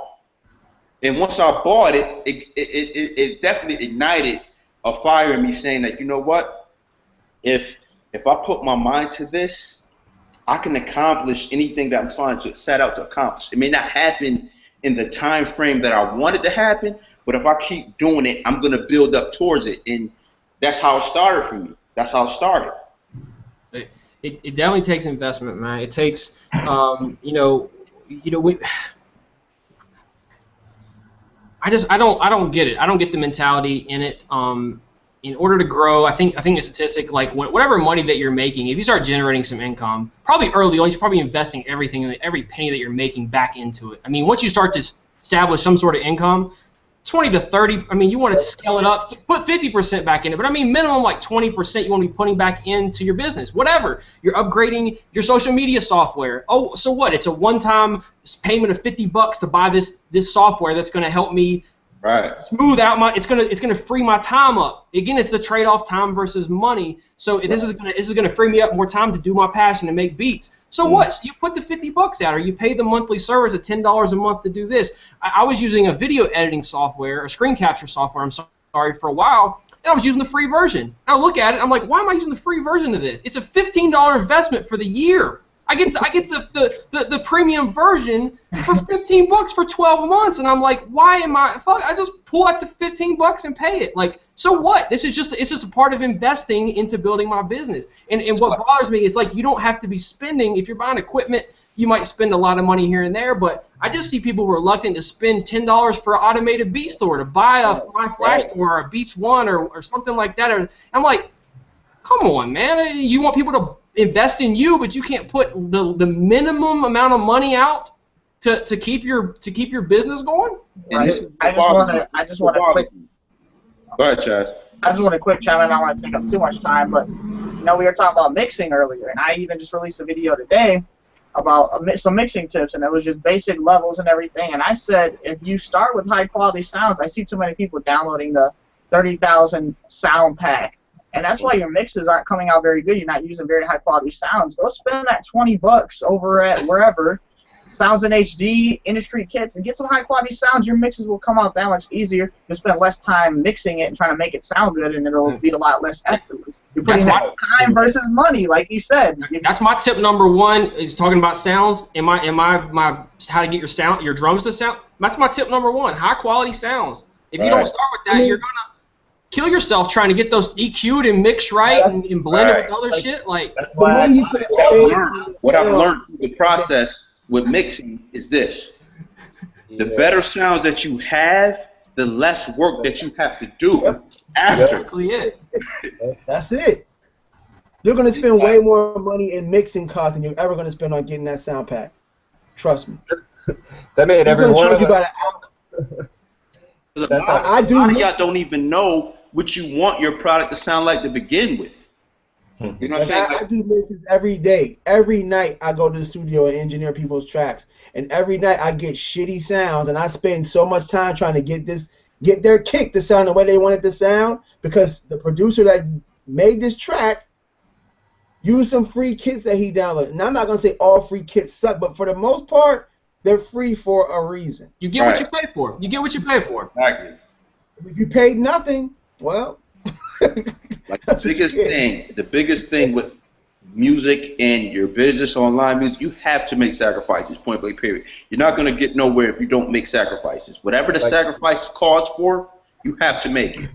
And once I bought it, it definitely ignited a fire in me saying that, you know what? If I put my mind to this, I can accomplish anything that I'm trying to set out to accomplish. It may not happen in the time frame that I want it to happen, but if I keep doing it, I'm going to build up towards it. And that's how it started for me. That's how it started. It definitely takes investment, man. It takes, you know, I don't get it. I don't get the mentality in it. In order to grow, I think the statistic, like whatever money that you're making, if you start generating some income, probably early on, you're probably investing everything, every penny that you're making back into it. I mean, once you start to establish some sort of income, 20 to 30, I mean, you want to scale it up, put 50% back in it, but I mean, minimum like 20% you want to be putting back into your business, whatever. You're upgrading your social media software. Oh, so what? It's a one-time payment of $50 to buy this software that's going to help me smooth out it's gonna free my time up. Again, it's the trade-off, time versus money. So this is gonna free me up more time to do my passion and make beats. So what? So you put the $50 out, or you pay the monthly service of $10 a month to do this. I was using a video editing software, a screen capture software. I'm sorry, for a while, and I was using the free version. And I look at it, I'm like, why am I using the free version of this? It's a $15 investment for the year. I get the premium version for $15 for 12 months, and I'm like, why am I? Fuck, I just pull out the $15 and pay it. Like, so what? It's just a part of investing into building my business. And what bothers me is, like, you don't have to be spending. If you're buying equipment, you might spend a lot of money here and there, but I just see people reluctant to spend $10 for an automated beat store, to buy my Flash store or a Beats One or something like that. Or I'm like, come on, man. You want people to invest in you, but you can't put the minimum amount of money out to keep your business going. I just want to quick. Go ahead, Chaz. I just want to quick chime in. I don't want to take up too much time, but we were talking about mixing earlier, and I even just released a video today about some mixing tips, and it was just basic levels and everything. And I said, if you start with high quality sounds, I see too many people downloading the 30,000 sound pack. And that's why your mixes aren't coming out very good. You're not using very high quality sounds. Go spend that $20 over at wherever, Sounds in HD, industry kits, and get some high quality sounds. Your mixes will come out that much easier. You'll spend less time mixing it and trying to make it sound good, and it'll be a lot less effortless. You're putting that time versus money, like you said. That's my tip number one. Is talking about sounds. My how to get your drums to sound. That's my tip number one. High quality sounds. If you don't start with that, you're gonna kill yourself trying to get those EQ'd and mixed right and blended with other shit. Like that's why what I've learned through the process with mixing is this: the better sounds that you have, the less work that you have to do after. That's it. You're gonna spend way more money in mixing costs than you're ever gonna spend on getting that sound pack. Trust me. That made every one of us. A lot of y'all don't even know what you want your product to sound like to begin with. You know what I'm saying? I do mixes every day. Every night I go to the studio and engineer people's tracks, and every night I get shitty sounds, and I spend so much time trying to get their kick to sound the way they want it to sound, because the producer that made this track used some free kits that he downloaded. And I'm not gonna say all free kits suck, but for the most part, they're free for a reason. You get what you pay for. You get what you pay for. Exactly. If you paid nothing, well. Like the biggest thing with music and your business, online music, you have to make sacrifices, point blank period. You're not going to get nowhere if you don't make sacrifices. Whatever the sacrifice calls for, you have to make it.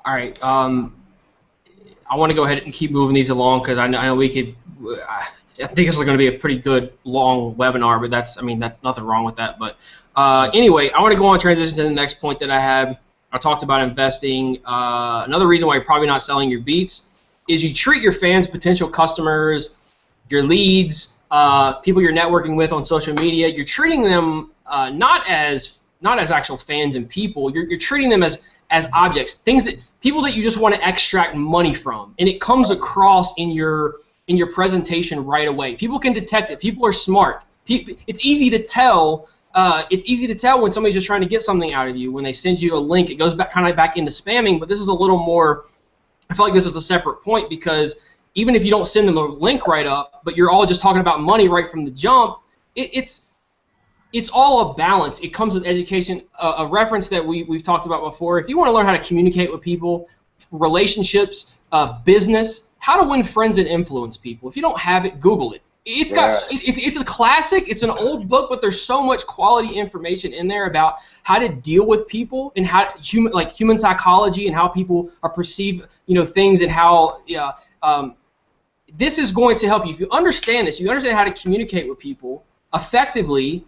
All right. I want to go ahead and keep moving these along because I know we could. I think this is going to be a pretty good long webinar, but that's nothing wrong with that. But anyway, I want to go on transition to the next point that I had. I talked about investing. Another reason why you're probably not selling your beats is you treat your fans, potential customers, your leads, people you're networking with on social media. You're treating them not as actual fans and people. You're treating them as objects, people that you just want to extract money from, and it comes across in your presentation right away. People can detect it. People are smart. It's easy to tell. It's easy to tell when somebody's just trying to get something out of you. When they send you a link, it goes back into spamming. But this is a little more. I feel like this is a separate point because even if you don't send them a link right up, but you're all just talking about money right from the jump, it's all a balance. It comes with education. A reference that we've talked about before, if you want to learn how to communicate with people, relationships, business, how to win friends and influence people. If you don't have it, Google it. It's a classic. It's an old book, but there's so much quality information in there about how to deal with people and how human psychology and how people are perceived, things, and how this is going to help you. If you understand this, you understand how to communicate with people effectively.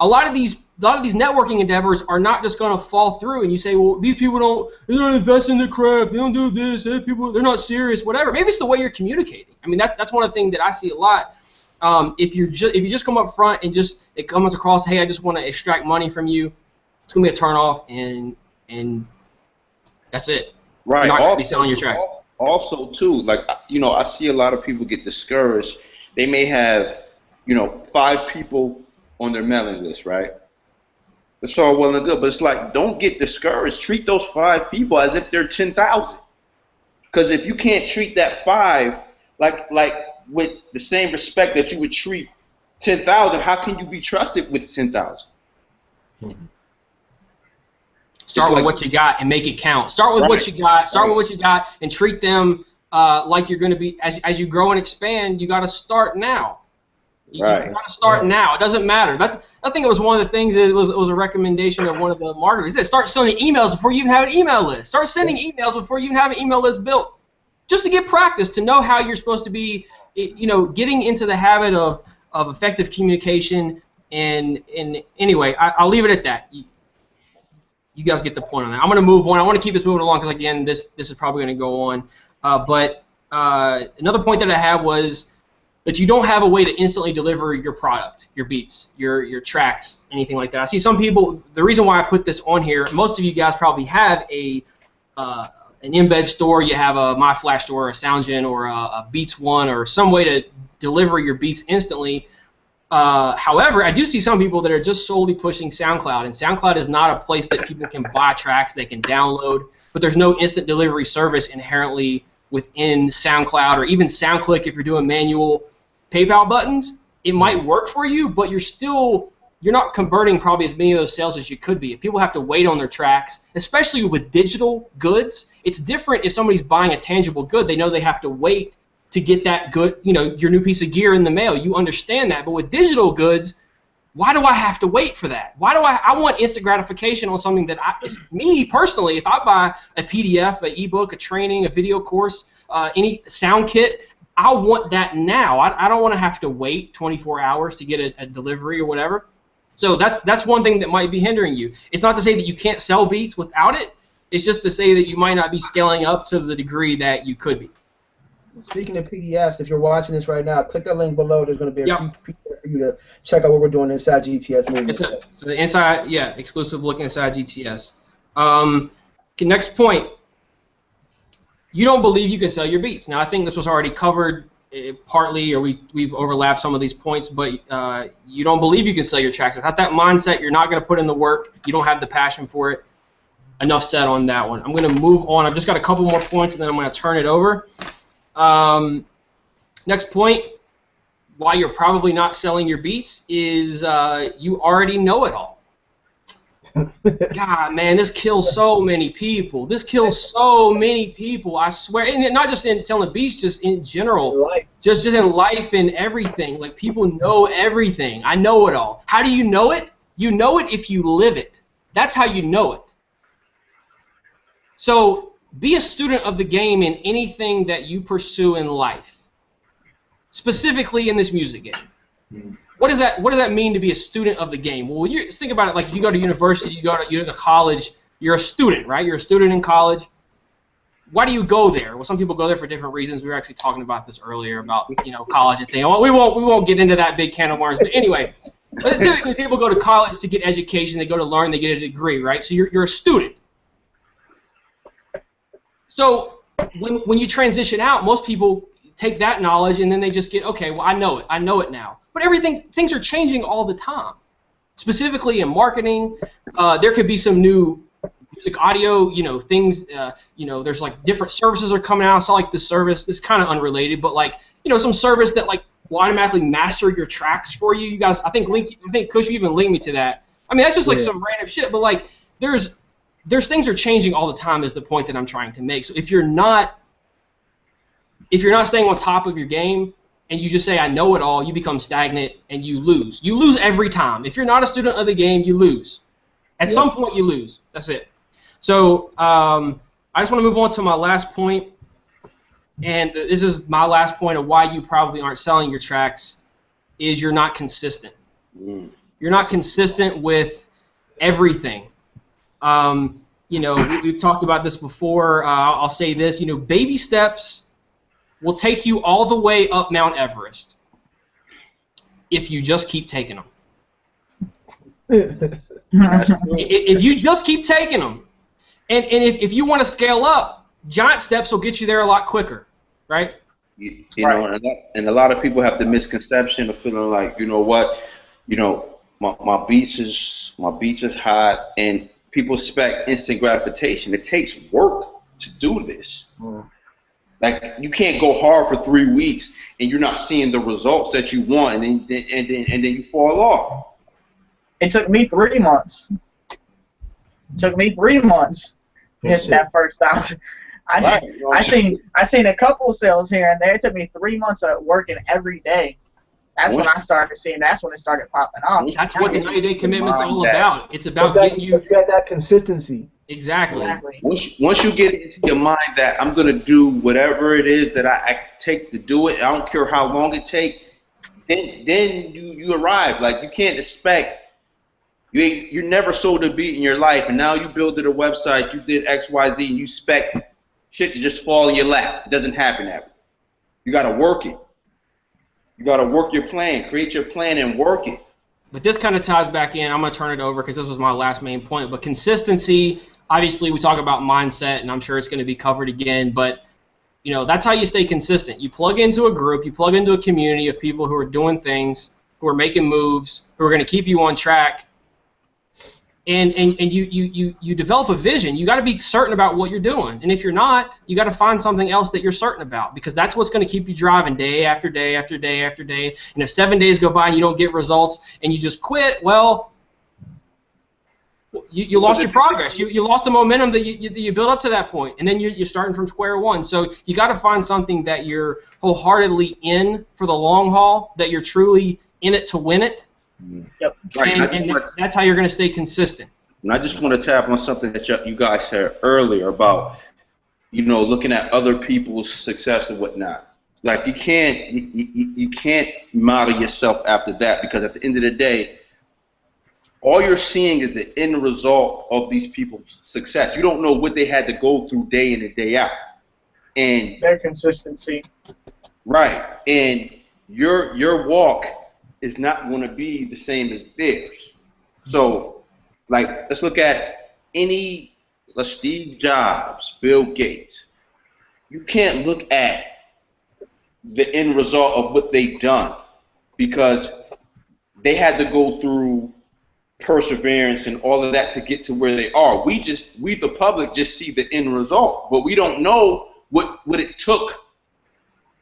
A lot of these networking endeavors are not just going to fall through, and you say, well, these people they don't invest in the craft, they don't do this, they're not serious, whatever. Maybe it's the way you're communicating. I mean, that's one of the things that I see a lot. If you just come up front and it comes across, hey, I just want to extract money from you, it's gonna be a turnoff, and that's it. Right. You're not gonna be selling your tracks. Also, too, I see a lot of people get discouraged. They may have, 5 people on their mailing list, right? It's all well and good, but it's like, don't get discouraged. Treat those 5 people as if they're 10,000. Because if you can't treat that 5 like with the same respect that you would treat 10,000, how can you be trusted with 10,000? Start with what you got and make it count. Start with what you got. Start with what you got and treat them like you're going to be, as you grow and expand, you got to start now. You got to start now. It doesn't matter. I think it was one of the things. It was a recommendation of one of the marketers. He said, start sending emails before you even have an email list. Start sending emails before you even have an email list built, just to get practice, to know how you're supposed to be, getting into the habit of effective communication. And anyway, I'll leave it at that. You guys get the point on that. I'm going to move on. I want to keep this moving along because, again, this is probably going to go on. But another point that I had was that you don't have a way to instantly deliver your product, your beats, your tracks, anything like that. I see some people, the reason why I put this on here, most of you guys probably have an embed store. You have a MyFlash store, a SoundGen, or a Beats One, or some way to deliver your beats instantly. However, I do see some people that are just solely pushing SoundCloud, and SoundCloud is not a place that people can buy tracks, they can download, but there's no instant delivery service inherently within SoundCloud, or even SoundClick if you're doing manual PayPal buttons. It might work for you, but you're not converting probably as many of those sales as you could be. If people have to wait on their tracks, especially with digital goods, it's different if somebody's buying a tangible good. They know they have to wait to get that good, your new piece of gear in the mail. You understand that. But with digital goods, why do I have to wait for that? Why do I want instant gratification on something that me personally, if I buy a PDF, an ebook, a training, a video course, any sound kit, I want that now. I don't want to have to wait 24 hours to get a delivery or whatever. So that's one thing that might be hindering you. It's not to say that you can't sell beats without it. It's just to say that you might not be scaling up to the degree that you could be. Speaking of PDFs, if you're watching this right now, click the link below. There's going to be a PDF for you to check out what we're doing inside GTS Movement. So the inside, exclusive look inside GTS. Okay, next point. You don't believe you can sell your beats. Now, I think this was already covered partly, or we've overlapped some of these points, but you don't believe you can sell your tracks. It's not that mindset. You're not going to put in the work. You don't have the passion for it. Enough said on that one. I'm going to move on. I've just got a couple more points, and then I'm going to turn it over. Next point, why you're probably not selling your beats is you already know it all. God, man, this kills so many people. This kills so many people, I swear. And not just in selling beats, just in general. Just in life and everything. Like, people know everything. I know it all. How do you know it? You know it if you live it. That's how you know it. So be a student of the game in anything that you pursue in life, specifically in this music game. What does that mean to be a student of the game? Well, think about it like if you go to university, you go to college, you're a student, right? You're a student in college. Why do you go there? Well, some people go there for different reasons. We were actually talking about this earlier about college and things. Well, we won't get into that big can of worms. But anyway, typically people go to college to get education. They go to learn. They get a degree, right? So you're a student. So when you transition out, most people take that knowledge and then they just get, okay, well, I know it now. But things are changing all the time. Specifically in marketing, there could be some new music, audio, things, there's like different services are coming out. I saw like this service, this kind of unrelated, but like, some service that like will automatically master your tracks for you. You guys, I think Kush, you even linked me to that. I mean, that's just like some random shit, but like there's things are changing all the time is the point that I'm trying to make. So if you're not staying on top of your game and you just say I know it all, you become stagnant and you lose. You lose every time. If you're not a student of the game, you lose. At some point, you lose. That's it. So I just want to move on to my last point, and this is my last point of why you probably aren't selling your tracks, is you're not consistent. You're not consistent with everything. We've talked about this before. I'll say this. Baby steps will take you all the way up Mount Everest if you just keep taking them. If you just keep taking them, and if you want to scale up, giant steps will get you there a lot quicker, right? You know, and a lot of people have the misconception of feeling like, my beats is hot, and people expect instant gratification. It takes work to do this. Like, you can't go hard for 3 weeks and you're not seeing the results that you want, and then you fall off. It took me 3 months. To hit that first out. I seen a couple sales here and there. It took me 3 months of working every day. That's when I started seeing. That's when it started popping off. That's what the 90-day commitment's all about. It's about getting you. You got that consistency. Exactly. Once you get into your mind that I'm gonna do whatever it is that I take to do it, I don't care how long it takes. Then you arrive. Like, you can't expect. You never sold a beat in your life, and now you built a website, you did X, Y, Z, and you expect shit to just fall in your lap. It doesn't happen that way. You got to work it. You got to work your plan, create your plan, and work it. But this kind of ties back in. I'm going to turn it over because this was my last main point. But consistency, obviously we talk about mindset, and I'm sure it's going to be covered again, but that's how you stay consistent. You plug into a group, you plug into a community of people who are doing things, who are making moves, who are going to keep you on track. And you develop a vision. You got to be certain about what you're doing. And if you're not, you got to find something else that you're certain about, because that's what's going to keep you driving day after day after day after day. And if 7 days go by and you don't get results and you just quit, well, you lost your progress. You lost the momentum that you built up to that point, and then you're starting from square one. So you got to find something that you're wholeheartedly in for the long haul, that you're truly in it to win it. Yep. Right. And that's how you're going to stay consistent. And I just want to tap on something that you guys said earlier about, looking at other people's success and whatnot. Like, you can't model yourself after that, because at the end of the day, all you're seeing is the end result of these people's success. You don't know what they had to go through day in and day out. And their consistency. Right. And your walk is not going to be the same as theirs. So, like, let's look at Steve Jobs, Bill Gates. You can't look at the end result of what they've done, because they had to go through perseverance and all of that to get to where they are. We the public just see the end result, but we don't know what it took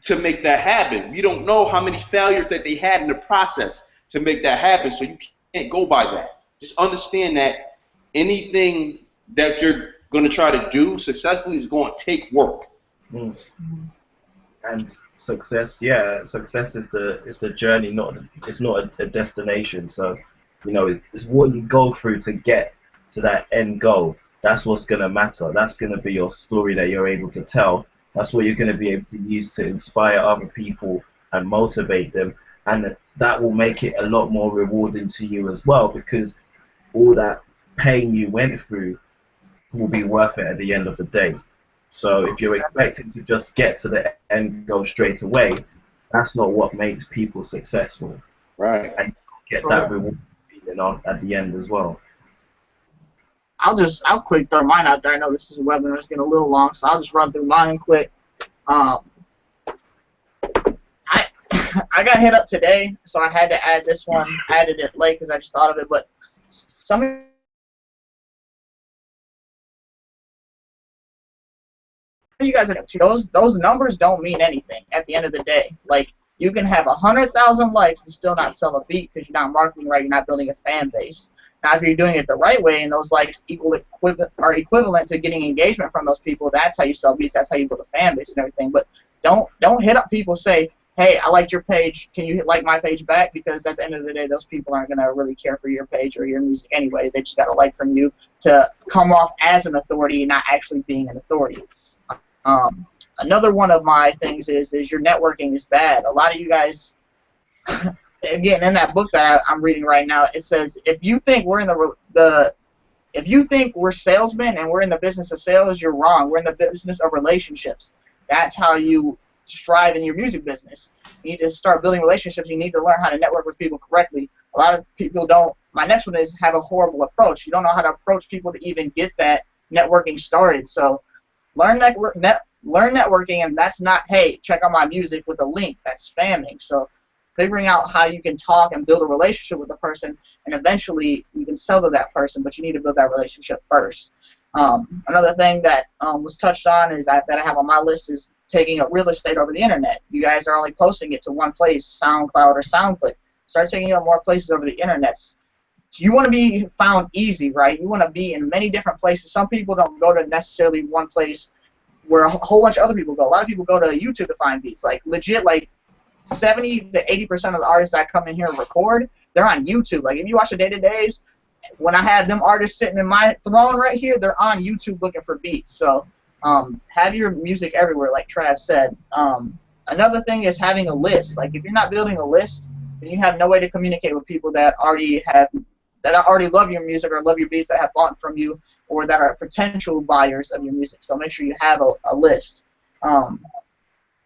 to make that happen. We don't know how many failures that they had in the process to make that happen, so you can't go by that. Just understand that anything that you're going to try to do successfully is going to take work. And success is the journey, it's not a destination. So, it's what you go through to get to that end goal. That's what's going to matter. That's going to be your story that you're able to tell. That's what you're going to be able to use to inspire other people and motivate them, and that will make it a lot more rewarding to you as well, because all that pain you went through will be worth it at the end of the day. So if you're expecting to just get to the end goal straight away, that's not what makes people successful. Right. And get that reward feeling on at the end as well. I'll quick throw mine out there. I know this is a webinar, it's getting a little long, so I'll just run through mine quick. I got hit up today, so I had to add this one. I added it late because I just thought of it, but some you guys those numbers don't mean anything at the end of the day. Like, you can have 100,000 likes and still not sell a beat because you're not marketing right. You're not building a fan base. Now, if you're doing it the right way and those likes are equivalent to getting engagement from those people, that's how you sell beats. That's how you build a fan base and everything. But don't hit up people, say, hey, I liked your page. Can you like my page back? Because at the end of the day, those people aren't going to really care for your page or your music anyway. They just got a like from you to come off as an authority, not actually being an authority. Another one of my things is your networking is bad. A lot of you guys, again, in that book that I'm reading right now, it says if you think we're salesmen and we're in the business of sales, you're wrong. We're in the business of relationships. That's how you strive in your music business. You need to start building relationships. You need to learn how to network with people correctly. A lot of people don't. My next one is have a horrible approach. You don't know how to approach people to even get that networking started. So learn networking, and that's not, hey, check out my music with a link. That's spamming. So figuring out how you can talk and build a relationship with a person, and eventually you can sell to that person, but you need to build that relationship first. Another thing that was touched on is that I have on my list is taking up real estate over the internet. You guys are only posting it to one place, SoundCloud or SoundClick. Start taking up more places over the internet. So you want to be found easy, right? You want to be in many different places. Some people don't go to necessarily one place where a whole bunch of other people go. A lot of people go to YouTube to find beats. Like, legit, like 70 to 80% of the artists that come in here and record, they're on YouTube. Like, if you watch the day-to-days, when I had them artists sitting in my throne right here, they're on YouTube looking for beats. So have your music everywhere, like Trav said. Another thing is having a list. Like, if you're not building a list, then you have no way to communicate with people that already love your music or love your beats, that have bought from you, or that are potential buyers of your music. So make sure you have a list.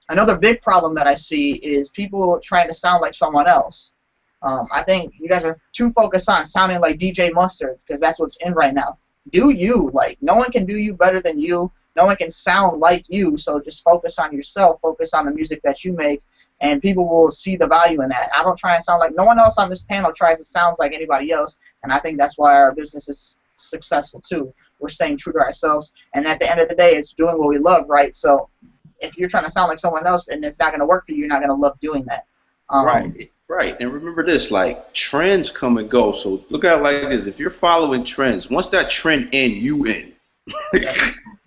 Another big problem that I see is people trying to sound like someone else. I think you guys are too focused on sounding like DJ Mustard because that's what's in right now. Do you. Like, no one can do you better than you. No one can sound like you, so just focus on yourself. Focus on the music that you make, and people will see the value in that. I don't try and sound like, no one else on this panel tries to sound like anybody else, and I think that's why our business is successful too. We're staying true to ourselves, and at the end of the day, it's doing what we love, right? So if you're trying to sound like someone else and it's not going to work for you, you're not going to love doing that. Right. And remember this, like, trends come and go. So look at it like this. If you're following trends, once that trend ends, you in.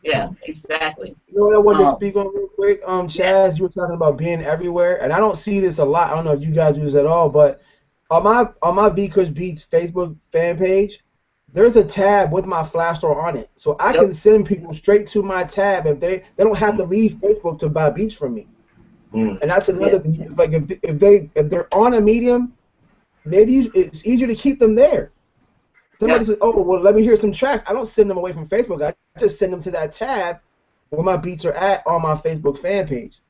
Yeah, exactly. You know what I wanted to speak on real quick? Chaz, you were talking about being everywhere, and I don't see this a lot. I don't know if you guys do this at all, but on my V-Kush Beats Facebook fan page, there's a tab with my flash store on it. So I can send people straight to my tab if they don't have to leave Facebook to buy beats from me. And that's another thing. Like, if they're on a medium, maybe it's easier to keep them there. Somebody says, oh, well, let me hear some tracks. I don't send them away from Facebook. I just send them to that tab where my beats are at on my Facebook fan page.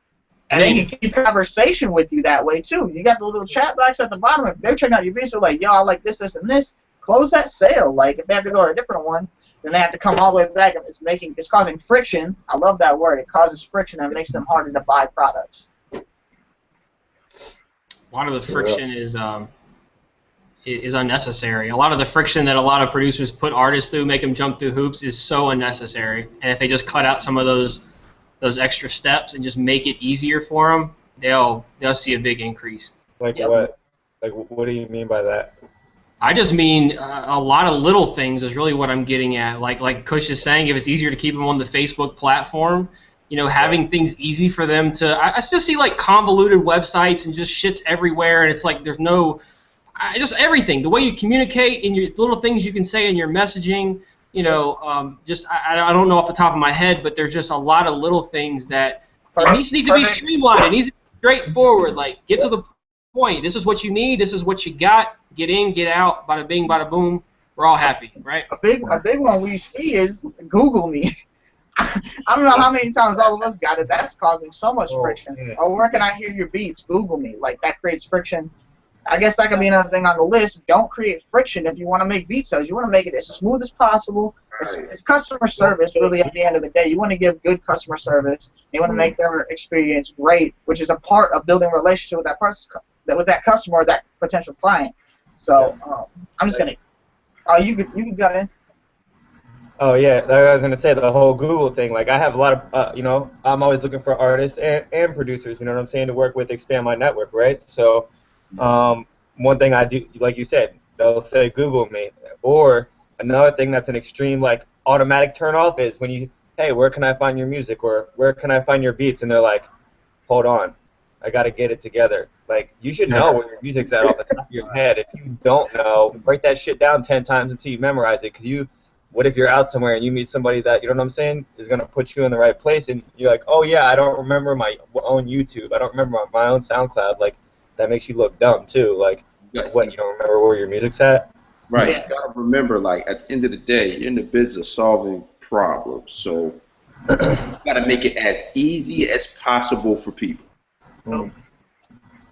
And they can keep conversation with you that way, too. You got the little chat box at the bottom. If they're checking out your beats, they're like, yo, I like this, this, and this. Close that sale. Like, if they have to go to a different one, then they have to come all the way back. And it's causing friction. I love that word. It causes friction and makes them harder to buy products. A lot of the friction is unnecessary. A lot of the friction that a lot of producers put artists through, make them jump through hoops, is so unnecessary. And if they just cut out some of those extra steps and just make it easier for them, they'll see a big increase. Like what? Like, what do you mean by that? I just mean a lot of little things is really what I'm getting at. Like Kush is saying, if it's easier to keep them on the Facebook platform, you know, having things easy for them to. I just see like convoluted websites and just shits everywhere, and it's like there's no. Just everything, the way you communicate and your little things you can say in your messaging, you know, I don't know off the top of my head, but there's just a lot of little things that need to be streamlined. It needs to be straightforward. Like, get to the point. This is what you need. This is what you got. Get in, get out. Bada bing, bada boom. We're all happy, right? A big one we see is Google Me. I don't know how many times all of us got it. That's causing so much friction. Yeah. Oh, where can I hear your beats? Google Me. Like, that creates friction. I guess that could be another thing on the list. Don't create friction if you want to make beat sales. You want to make it as smooth as possible. It's customer service, really, at the end of the day. You want to give good customer service. You want to make their experience great, which is a part of building a relationship with that person, with that customer or that potential client. So I'm just going to you can go in. Oh yeah, like I was gonna say the whole Google thing. Like I have a lot of, I'm always looking for artists and producers. You know what I'm saying, to work with, expand my network, right? So, one thing I do, like you said, they'll say Google me. Or another thing that's an extreme like automatic turn off is when you, hey, where can I find your music, or where can I find your beats, and they're like, hold on, I gotta get it together. Like you should know where your music's at off the top of your head. If you don't know, write that shit down 10 times until you memorize it, because what if you're out somewhere and you meet somebody that, you know what I'm saying, is going to put you in the right place, and you're like, oh yeah, I don't remember my own YouTube, I don't remember my own SoundCloud. Like, that makes you look dumb too. Like, what, you don't remember where your music's at? Right. You gotta remember, like, at the end of the day, you're in the business of solving problems, so you gotta make it as easy as possible for people.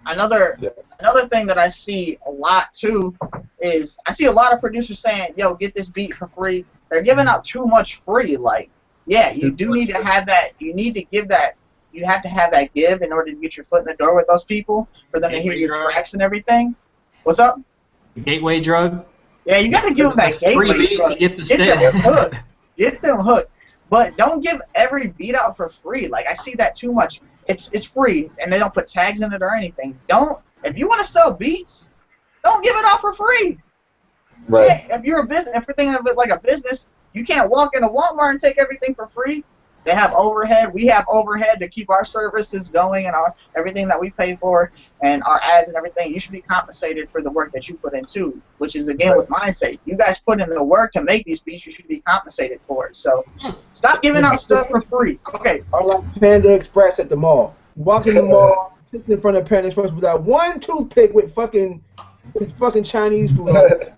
Another thing that I see a lot too is I see a lot of producers saying, "Yo, get this beat for free." They're giving out too much free. Like, yeah, you do need to have that. You need to give that. You have to have that give in order to get your foot in the door with those people, for them to hear your tracks and everything. What's up? Gateway drug. Yeah, you got to give them that gateway drug. To get them hooked. Get them hooked. But don't give every beat out for free. Like, I see that too much. It's free, and they don't put tags in it or anything. If you want to sell beats, don't give it out for free. Right. If you're a business, if you're thinking of it like a business, you can't walk into Walmart and take everything for free. They have overhead. We have overhead to keep our services going and everything that we pay for and our ads and everything. You should be compensated for the work that you put in too, which is again with mindset. You guys put in the work to make these beats. You should be compensated for it. So stop giving out stuff for free. Okay. Or like Panda Express at the mall. You walk in the mall, sit in front of Panda Express without one toothpick with fucking Chinese food on it.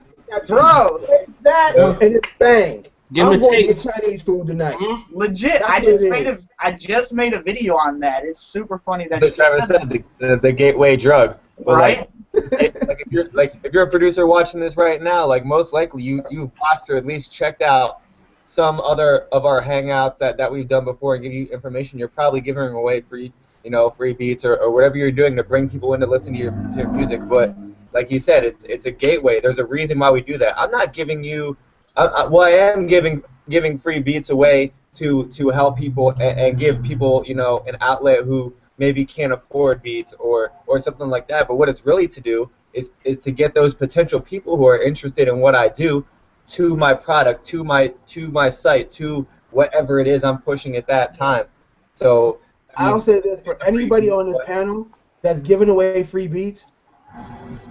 Bro, that and it's bang. Give I'm them a going to taste. get Chinese food tonight. Legit, That's I what just made a video on that. It's super funny that So Travis said the gateway drug. But right? If you're a producer watching this right now, like most likely you've watched or at least checked out some other of our hangouts that we've done before and give you information. You're probably giving away free beats or whatever you're doing to bring people in to listen to your music. But like you said, it's a gateway. There's a reason why we do that. I'm not giving you. I am giving free beats away to help people and give people an outlet who maybe can't afford beats or something like that. But what it's really to do is to get those potential people who are interested in what I do to my product, to my site, to whatever it is I'm pushing at that time. So I'll say this for anybody on this panel that's giving away free beats.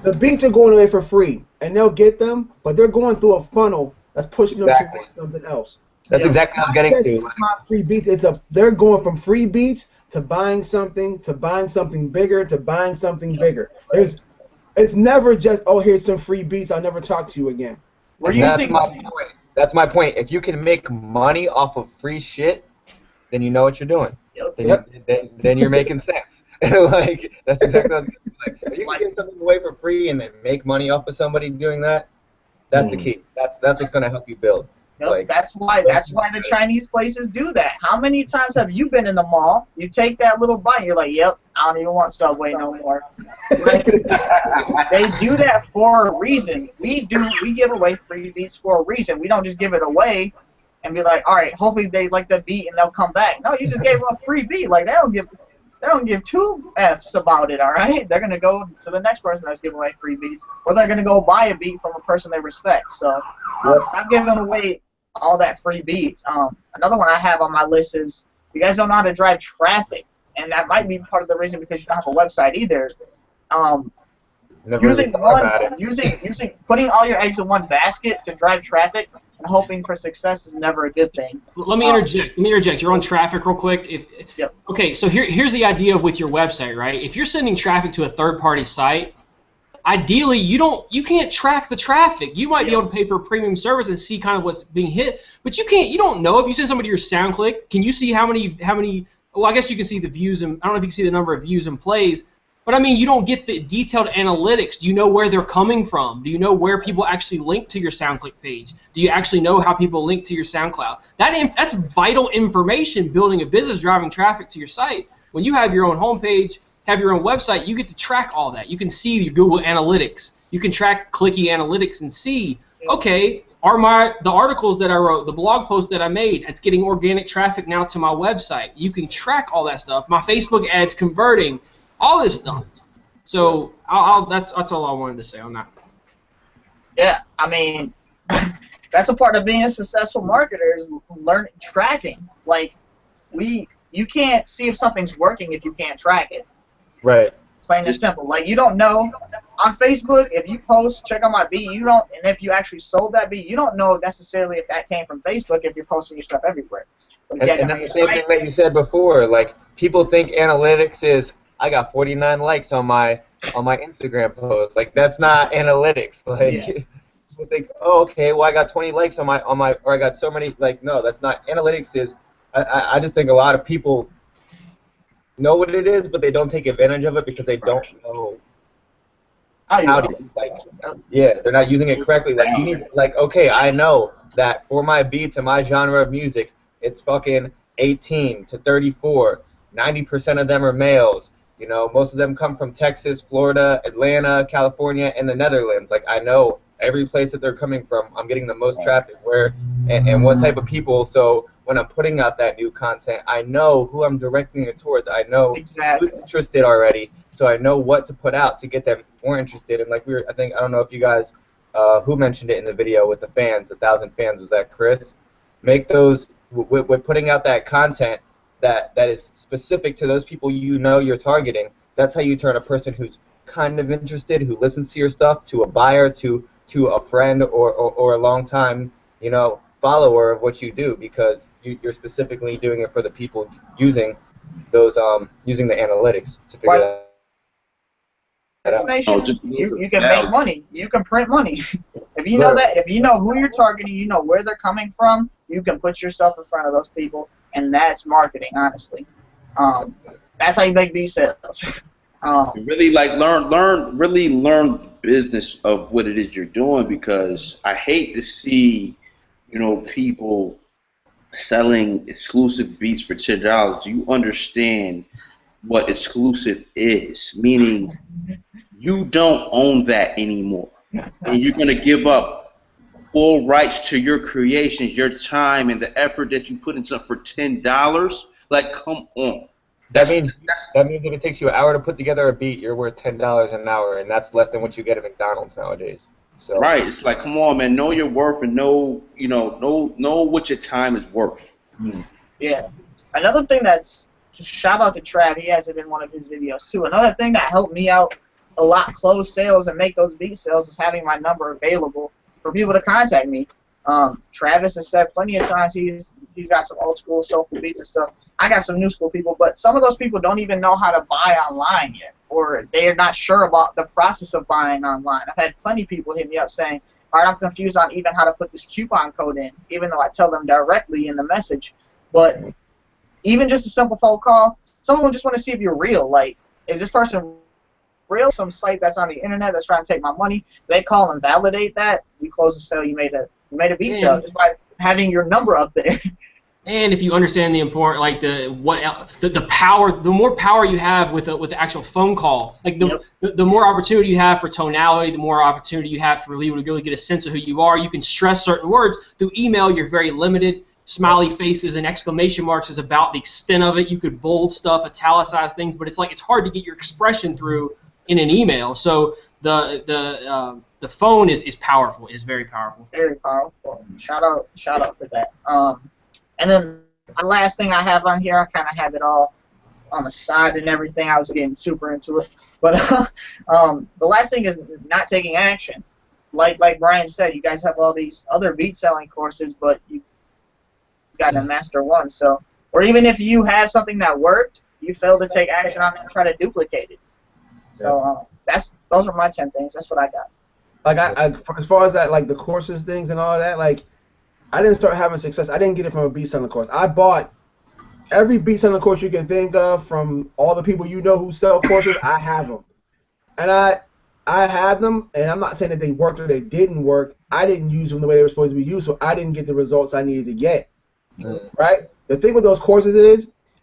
The beats are going away for free, and they'll get them, but they're going through a funnel that's pushing them towards something else. That's exactly what I was getting to. Not free beats. They're going from free beats to buying something bigger, to buying something bigger. It's never just, oh, here's some free beats, I'll never talk to you again. That's my point. That's my point. If you can make money off of free shit, then you know what you're doing. Then you're making sense. Like, that's exactly what I was going to say. Like, if you can give something away for free and then make money off of somebody doing that, that's the key. That's what's going to help you build. Yep, like, that's why the Chinese places do that. How many times have you been in the mall? You take that little bite, you're like, yep, I don't even want Subway no more. Like, they do that for a reason. We give away free beats for a reason. We don't just give it away and be like, all right, hopefully they like the beat and they'll come back. No, you just gave them a free beat. Like, they don't give two F's about it, all right? They're going to go to the next person that's giving away free beats, or they're going to go buy a beat from a person they respect. So stop giving away all that free beats. Another one I have on my list is you guys don't know how to drive traffic, and that might be part of the reason because you don't have a website either. Putting all your eggs in one basket to drive traffic and hoping for success is never a good thing. Let me interject. You're on traffic real quick. Yep. Okay, so here's the idea with your website, right? If you're sending traffic to a third-party site, ideally you can't track the traffic. You might be able to pay for a premium service and see kind of what's being hit, but you don't know if you send somebody your SoundClick. Can you see how many? Well, I guess you can see the views, and I don't know if you can see the number of views and plays. But I mean, you don't get the detailed analytics. Do you know where they're coming from? Do you know where people actually link to your SoundClick page? Do you actually know how people link to your SoundCloud? That's vital information building a business, driving traffic to your site. When you have your own homepage, have your own website, you get to track all that. You can see your Google Analytics. You can track Clicky Analytics and see, okay, Are the articles that I wrote, the blog posts that I made, it's getting organic traffic now to my website. You can track all that stuff. My Facebook ads converting, all this stuff. So that's all I wanted to say on that. Yeah, I mean, that's a part of being a successful marketer is learning tracking. Like, you can't see if something's working if you can't track it. Right. Plain and simple. Like, you don't know on Facebook if you post check out my beat, you don't, and if you actually sold that beat, you don't know necessarily if that came from Facebook if you're posting your stuff everywhere. And that's the same thing that you said before. Like, people think analytics is I got 49 likes on my Instagram post. Like, that's not analytics. Like, people think, oh, okay, well I got 20 likes on my or I got so many. Like, no, that's not analytics. Is I just think a lot of people know what it is, but they don't take advantage of it because they don't know how to, like, yeah, they're not using it correctly. Like, you need, like, okay, I know that for my beats and my genre of music, it's fucking 18 to 34. 90% of them are males. You know, most of them come from Texas, Florida, Atlanta, California, and the Netherlands. Like, I know every place that they're coming from, I'm getting the most traffic where and what type of people. So when I'm putting out that new content, I know who I'm directing it towards. I know who's interested already, so I know what to put out to get them more interested. And like I don't know if you guys, who mentioned it in the video with the fans, 1,000 fans, was that Chris? Make those, with putting out that content that is specific to those people you know you're targeting. That's how you turn a person who's kind of interested, who listens to your stuff, to a buyer, to a friend or a long time, you know, follower of what you do, because you're specifically doing it for the people using those using the analytics to figure that out. You can make money. You can print money. If you know that, if you know who you're targeting, you know where they're coming from, you can put yourself in front of those people, and that's marketing, honestly. That's how you make beat sales. Really, like, learn the business of what it is you're doing, because I hate to see, you know, people selling exclusive beats for $10. Do you understand what exclusive is? Meaning, you don't own that anymore, and you're gonna give up full rights to your creations, your time, and the effort that you put into for $10. Like, come on. That means if it takes you an hour to put together a beat, you're worth $10 an hour, and that's less than what you get at McDonald's nowadays. So right, it's like, come on, man, know your worth and know what your time is worth. Yeah. Another thing that's, shout out to Trav, he has it in one of his videos too. Another thing that helped me out a lot, close sales and make those beat sales, is having my number available for people to contact me. Travis has said plenty of times he's got some old school soulful beats and stuff. I got some new school people, but some of those people don't even know how to buy online yet, or they're not sure about the process of buying online. I've had plenty of people hit me up saying, all right, I'm confused on even how to put this coupon code in, even though I tell them directly in the message. But even just a simple phone call, someone just want to see if you're real. Like, is this person real? Some site that's on the internet that's trying to take my money, they call and validate that. You close the sale, you made a beat sale just by having your number up there. And if you understand the important, like the power, the more power you have with the actual phone call, like the more opportunity you have for tonality, the more opportunity you have for people to really get a sense of who you are. You can stress certain words. Through email, you're very limited. Smiley faces and exclamation marks is about the extent of it. You could bold stuff, italicize things, but it's hard to get your expression through in an email. So the phone is powerful. Is very powerful. Very powerful. Shout out for that. And then the last thing I have on here, I kind of have it all on the side and everything. I was getting super into it. But the last thing is not taking action. Like Brian said, you guys have all these other beat selling courses, but you got to master one. So, or even if you have something that worked, you fail to take action on it and try to duplicate it. So those are my 10 things. That's what I got. Like as far as that, like the courses things and all that, like I didn't start having success. I didn't get it from a beat selling course. I bought every beat selling course you can think of from all the people you know who sell courses. I have them, and I had them, and I'm not saying that they worked or they didn't work. I didn't use them the way they were supposed to be used, so I didn't get the results I needed to get. Right? The thing with those courses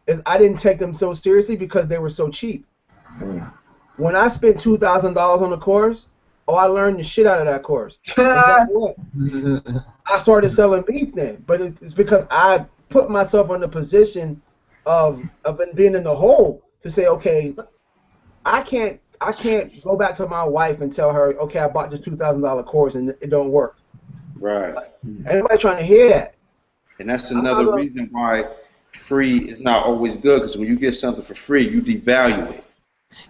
is I didn't take them so seriously because they were so cheap. When I spent $2,000 on a course, Oh, I learned the shit out of that course. And guess what? I started selling beats then, but it's because I put myself in the position of being in the hole to say, okay, I can't go back to my wife and tell her, okay, I bought this $2,000 course and it don't work. Right. Anybody trying to hear that? And that's another reason why free is not always good, because when you get something for free, you devalue it.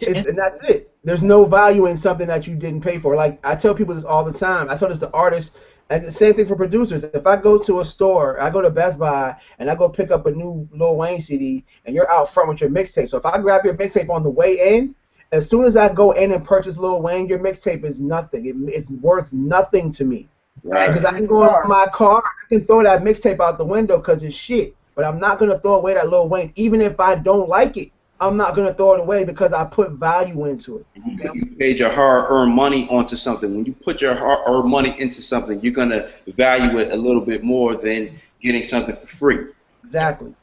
And that's it. There's no value in something that you didn't pay for. Like, I tell people this all the time. I tell this to artists, and the same thing for producers. If I go to a store, I go to Best Buy, and I go pick up a new Lil Wayne CD, and you're out front with your mixtape. So if I grab your mixtape on the way in, as soon as I go in and purchase Lil Wayne, your mixtape is nothing. It's worth nothing to me. Right. Because I can go in my car, I can throw that mixtape out the window because it's shit. But I'm not going to throw away that Lil Wayne. Even if I don't like it, I'm not going to throw it away because I put value into it. You paid your hard-earned money onto something. When you put your hard-earned money into something, you're going to value it a little bit more than getting something for free. Exactly.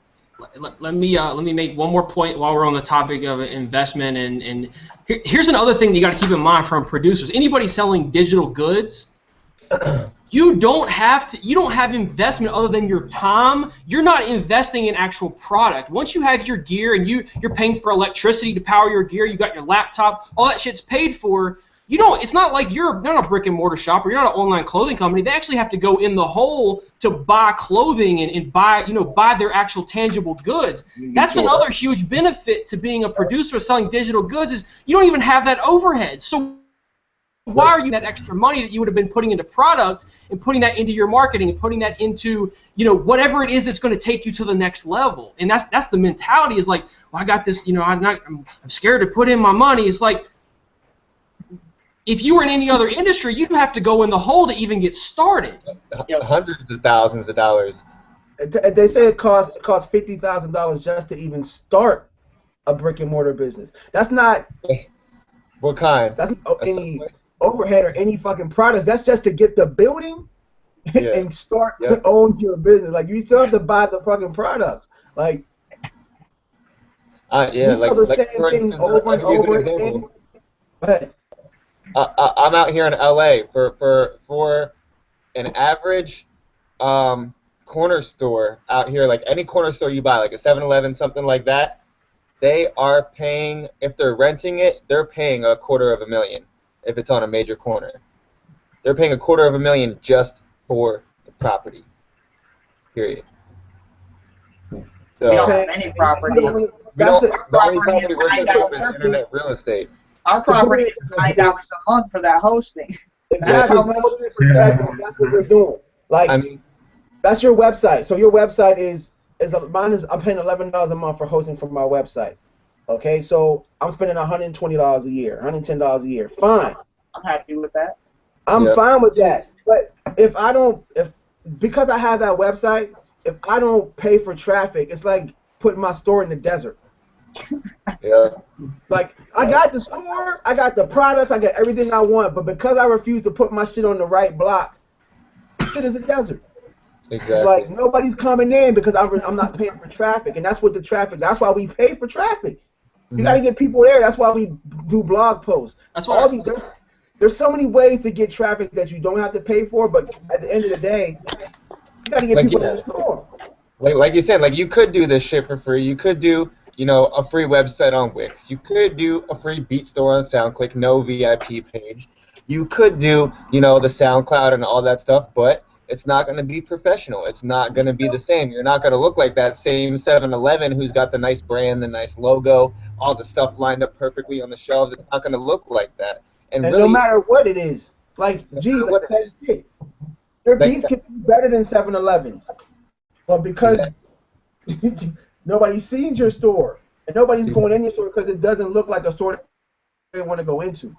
Let me make one more point while we're on the topic of investment, and here's another thing you got to keep in mind from producers. Anybody selling digital goods, you don't have investment other than your time. You're not investing in actual product. Once you have your gear and you're paying for electricity to power your gear, you got your laptop, all that shit's paid for. It's not like you're not a brick and mortar shop or you're not an online clothing company. They actually have to go in the hole to buy clothing and buy their actual tangible goods. That's another huge benefit to being a producer selling digital goods is you don't even have that overhead. So why are you that extra money that you would have been putting into product and putting that into your marketing and putting that into whatever it is that's going to take you to the next level? And that's the mentality is like, well, I got this, I'm scared to put in my money. It's like, if you were in any other industry, you'd have to go in the hole to even get started. Hundreds of thousands of dollars. They say it costs $50,000 just to even start a brick and mortar business. That's not. What kind? That's not any overhead or any fucking products. That's just to get the building and start to own your business. Like you still have to buy the fucking products. Like you sell the same thing over and over again. Go ahead. I'm out here in LA for an average corner store out here, like any corner store you buy, like a 7-Eleven, something like that. They are paying, if they're renting it, they're paying $250,000 if it's on a major corner. They're paying $250,000 just for the property. Period. So We don't have any property. the only property we're supposed to is internet real estate. Our property is $9 a month for that hosting. Exactly. That's what we're doing. Like, I mean, that's your website. So your website is I'm paying $11 a month for hosting for my website. Okay, so I'm spending $120 a year, $110 a year. Fine. I'm happy with that. I'm fine with that. But because I have that website, if I don't pay for traffic, it's like putting my store in the desert. Yeah. Like, I got the store, I got the products, I got everything I want, but because I refuse to put my shit on the right block, shit is a desert. Exactly. It's like nobody's coming in because I'm not paying for traffic, and that's what the traffic. That's why we pay for traffic. You got to get people there. That's why we do blog posts. That's why there's so many ways to get traffic that you don't have to pay for, but at the end of the day, you got to get people in the store. Like you said, like you could do this shit for free. You could do, a free website on Wix. You could do a free beat store on SoundClick, no VIP page. You could do, the SoundCloud and all that stuff, but it's not going to be professional. It's not going to be the same. You're not going to look like that same 7-Eleven who's got the nice brand, the nice logo, all the stuff lined up perfectly on the shelves. It's not going to look like that. And really, no matter what it is, like, geez, like that shit. Their beats can be better than 7-Elevens. But because nobody sees your store, and nobody's going in your store because it doesn't look like a store they want to go into.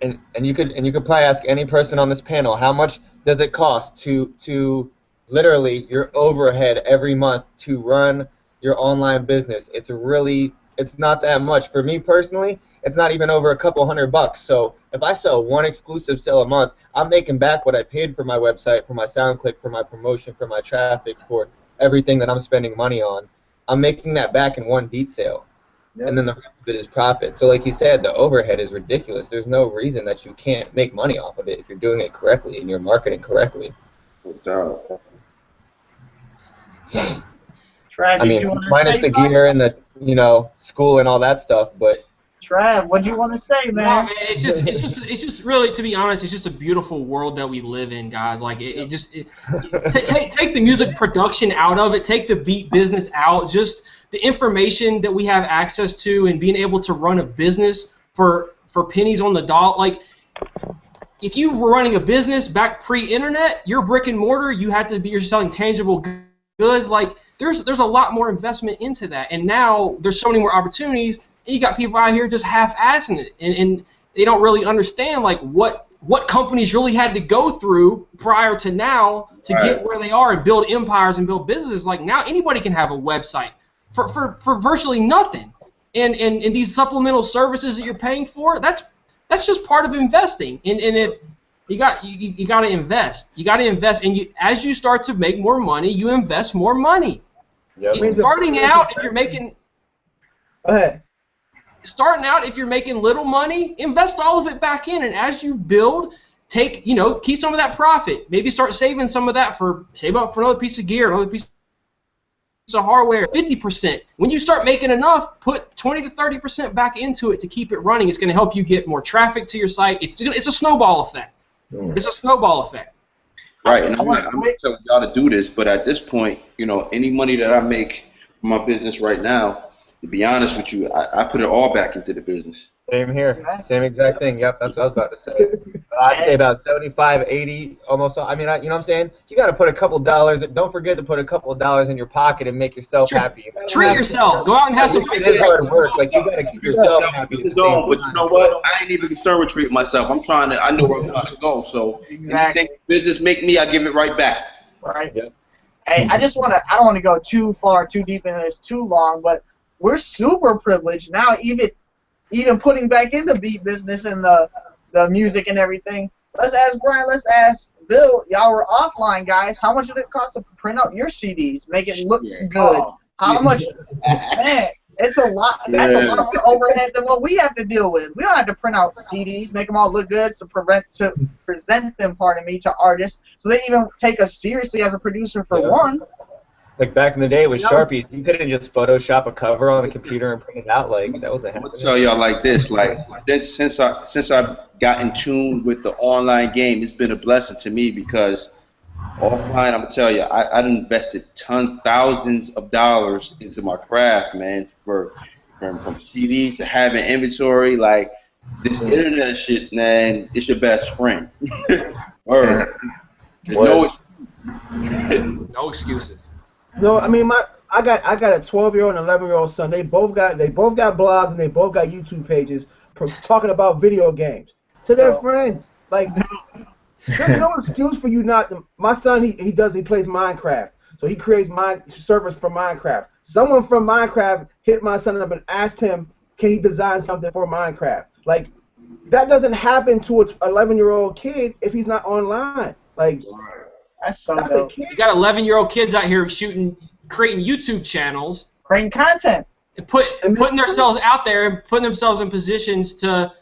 And you could probably ask any person on this panel, how much does it cost to literally your overhead every month to run your online business? It's not that much. For me personally, it's not even over a couple $100. So if I sell one exclusive sale a month, I'm making back what I paid for my website, for my SoundClick, for my promotion, for my traffic, for everything that I'm spending money on. I'm making that back in one beat sale. and then the rest of it is profit. So like you said, the overhead is ridiculous. There's no reason that you can't make money off of it if you're doing it correctly and you're marketing correctly. No doubt. Trav, I did you mean, want to minus say the something? gear and the, you know, school and all that stuff, but Trav, what do you want to say, No, man? man, it's just really, to be honest, it's just a beautiful world that we live in, guys. Like take the music production out of it, take the beat business out, just the information that we have access to, and being able to run a business for pennies on the dollar. Like, if you were running a business back pre-internet, you're brick and mortar. You're selling tangible goods. Like, there's a lot more investment into that, and now there's so many more opportunities. And you got people out here just half-assing it, and they don't really understand like what companies really had to go through prior to now to get where they are and build empires and build businesses. Like, now anybody can have a website for virtually nothing, and these supplemental services that you're paying for, that's just part of investing. And if you got to invest, and as you start to make more money, you invest more money. yep. Starting out, if you're making Go ahead. starting out, if you're making little money, invest all of it back in, and as you build, keep some of that profit. Maybe start saving some of that save up for another piece of gear, another piece of hardware. 50%. When you start making enough, put 20 to 30% back into it to keep it running. It's going to help you get more traffic to your site. It's a snowball effect. It's a snowball effect. Right, and I'm not telling y'all to do this, but at this point, any money that I make from my business right now, to be honest with you, I put it all back into the business. Same here. Same exact thing. Yep, that's what I was about to say. I'd say about 75, 80, almost. I mean, you know what I'm saying? You got to put a couple dollars. Don't forget to put a couple of dollars in your pocket and make yourself happy. Treat yourself. Go out and have some fun. It is hard work. Like, you got to keep yourself happy. At the same But you know what? I ain't even concerned with treating myself. I know where I'm trying to go. So anything business make me, I give it right back. Right. Yep. Hey, I don't want to go too deep into this too long, but we're super privileged now, even putting back in the beat business and the music and everything. Let's ask Brian, let's ask Bill. Y'all were offline, guys. How much did it cost to print out your CDs, make it look good? How much? Man, it's a lot. That's a lot more overhead than what we have to deal with. We don't have to print out CDs, make them all look good, to present them, to artists, so they even take us seriously as a producer for one. Like back in the day with Sharpies, you couldn't just Photoshop a cover on the computer and print it out. Like, that wasn't happening. I'm gonna tell y'all like this. Like, since I've got in tune with the online game, it's been a blessing to me because offline, I'm gonna tell you, I invested thousands of dollars into my craft, man. From CDs to having inventory, like this internet shit, man. It's your best friend. Or there's No excuses. No, I mean I got a 12-year-old and 11-year-old son. They both got blogs and they both got YouTube pages talking about video games to their friends. Like, there's no excuse for you not. My son, he plays Minecraft, so he creates servers for Minecraft. Someone from Minecraft hit my son up and asked him, can he design something for Minecraft? Like, that doesn't happen to an 11-year-old kid if he's not online. Like, that's a kid. You got 11-year-old kids out here creating YouTube channels, creating content, and putting themselves out there and putting themselves in positions to,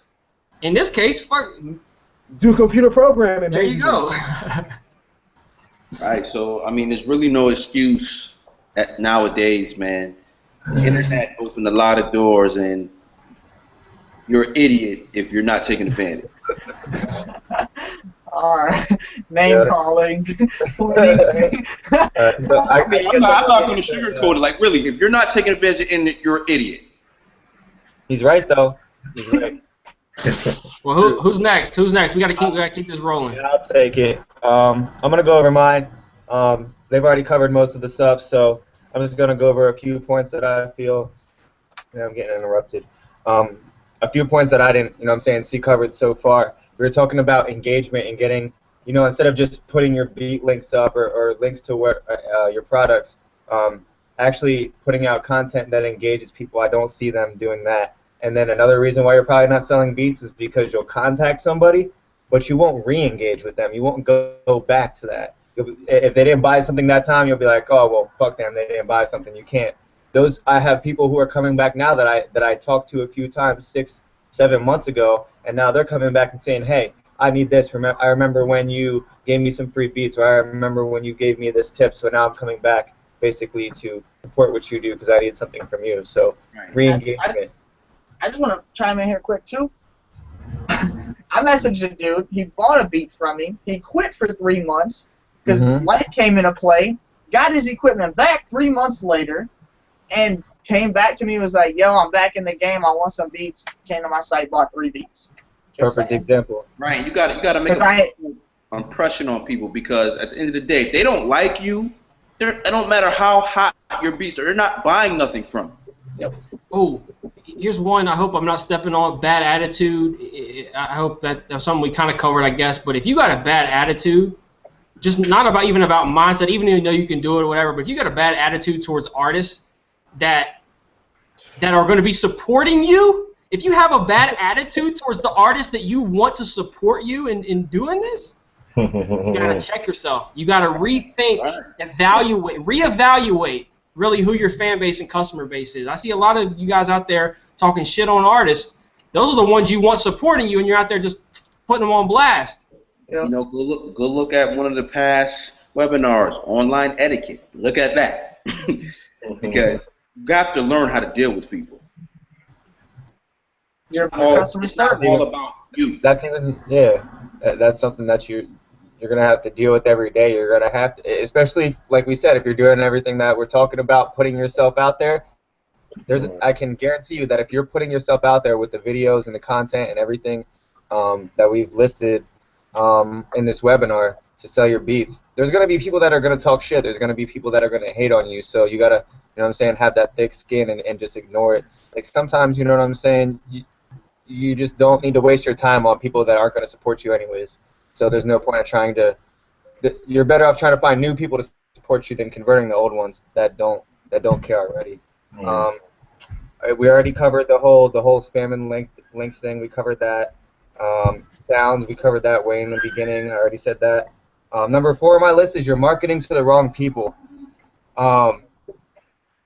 in this case, do computer programming. There you go. All right, so I mean, there's really no excuse nowadays, man. The internet opened a lot of doors, and you're an idiot if you're not taking advantage. Alright, name calling. I'm not going to sugarcoat it. Like, really, if you're not taking advantage of it, you're an idiot. He's right, though. He's right. Well, who's next? Who's next? We got to keep this rolling. Yeah, I'll take it. I'm gonna go over mine. They've already covered most of the stuff, so I'm just gonna go over a few points that I feel. Yeah, I'm getting interrupted. A few points that I didn't, see covered so far. We were talking about engagement and getting, instead of just putting your beat links up or links to your products, actually putting out content that engages people. I don't see them doing that. And then another reason why you're probably not selling beats is because you'll contact somebody, but you won't re-engage with them. You won't go back to that. If they didn't buy something that time, you'll be like, oh, well, fuck them, they didn't buy something. You can't those I have people who are coming back now that I talked to a few times 6, 7 months ago, and now they're coming back and saying, hey, I need this. I remember when you gave me some free beats, or I remember when you gave me this tip, so now I'm coming back basically to support what you do because I need something from you. So re-engagement. I just want to chime in here quick too. I messaged a dude. He bought a beat from me. He quit for 3 months because life came into play. Got his equipment back 3 months later, and came back to me. Was like, "Yo, I'm back in the game. I want some beats." Came to my site, bought 3 beats. Perfect example. Right, you got to make an impression on people, because at the end of the day, if they don't like you, it don't matter how hot your beats are, they're not buying nothing from you. Yep. Oh, here's one. I hope I'm not stepping on bad attitude. I hope that's something we kind of covered, I guess. But if you got a bad attitude, just not even about mindset, even though you know you can do it or whatever, but if you got a bad attitude towards artists that are going to be supporting you, if you have a bad attitude towards the artists that you want to support you in doing this, you got to check yourself. You got to rethink, reevaluate really who your fan base and customer base is. I see a lot of you guys out there talking shit on artists. Those are the ones you want supporting you, and you're out there just putting them on blast. You know, go look at one of the past webinars, online etiquette. Look at that. Because you have to learn how to deal with people. Your customer service. All about you. That's that's something that you're gonna have to deal with every day. You're gonna have to, especially like we said, if you're doing everything that we're talking about, putting yourself out there. I can guarantee you that if you're putting yourself out there with the videos and the content and everything that we've listed in this webinar to sell your beats, there's gonna be people that are gonna talk shit. There's gonna be people that are gonna hate on you. So you gotta, you know what I'm saying, have that thick skin and just ignore it. Like sometimes, you know what I'm saying, you just don't need to waste your time on people that aren't going to support you anyways. So there's no point in trying to. You're better off trying to find new people to support you than converting the old ones that don't care already. We already covered the whole spam and links thing. We covered that. Sounds, we covered that way in the beginning. I already said that. Number 4 on my list is you're marketing to the wrong people.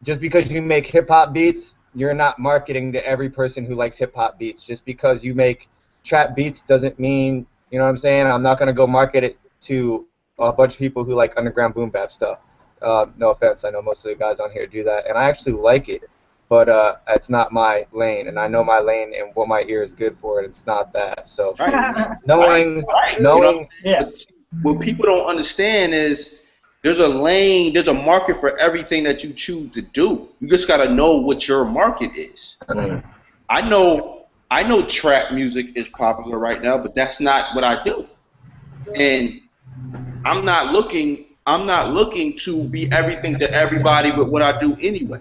Just because you make hip hop beats, you're not marketing to every person who likes hip-hop beats. Just because you make trap beats doesn't mean, you know what I'm saying, I'm not going to go market it to a bunch of people who like underground boom bap stuff. No offense, I know most of the guys on here do that, and I actually like it, but it's not my lane, and I know my lane and what my ear is good for, and it's not that. So knowing, You know, what people don't understand is there's a lane, there's a market for everything that you choose to do. You just gotta know what your market is. I know trap music is popular right now, but that's not what I do. And I'm not looking to be everything to everybody with what I do anyway.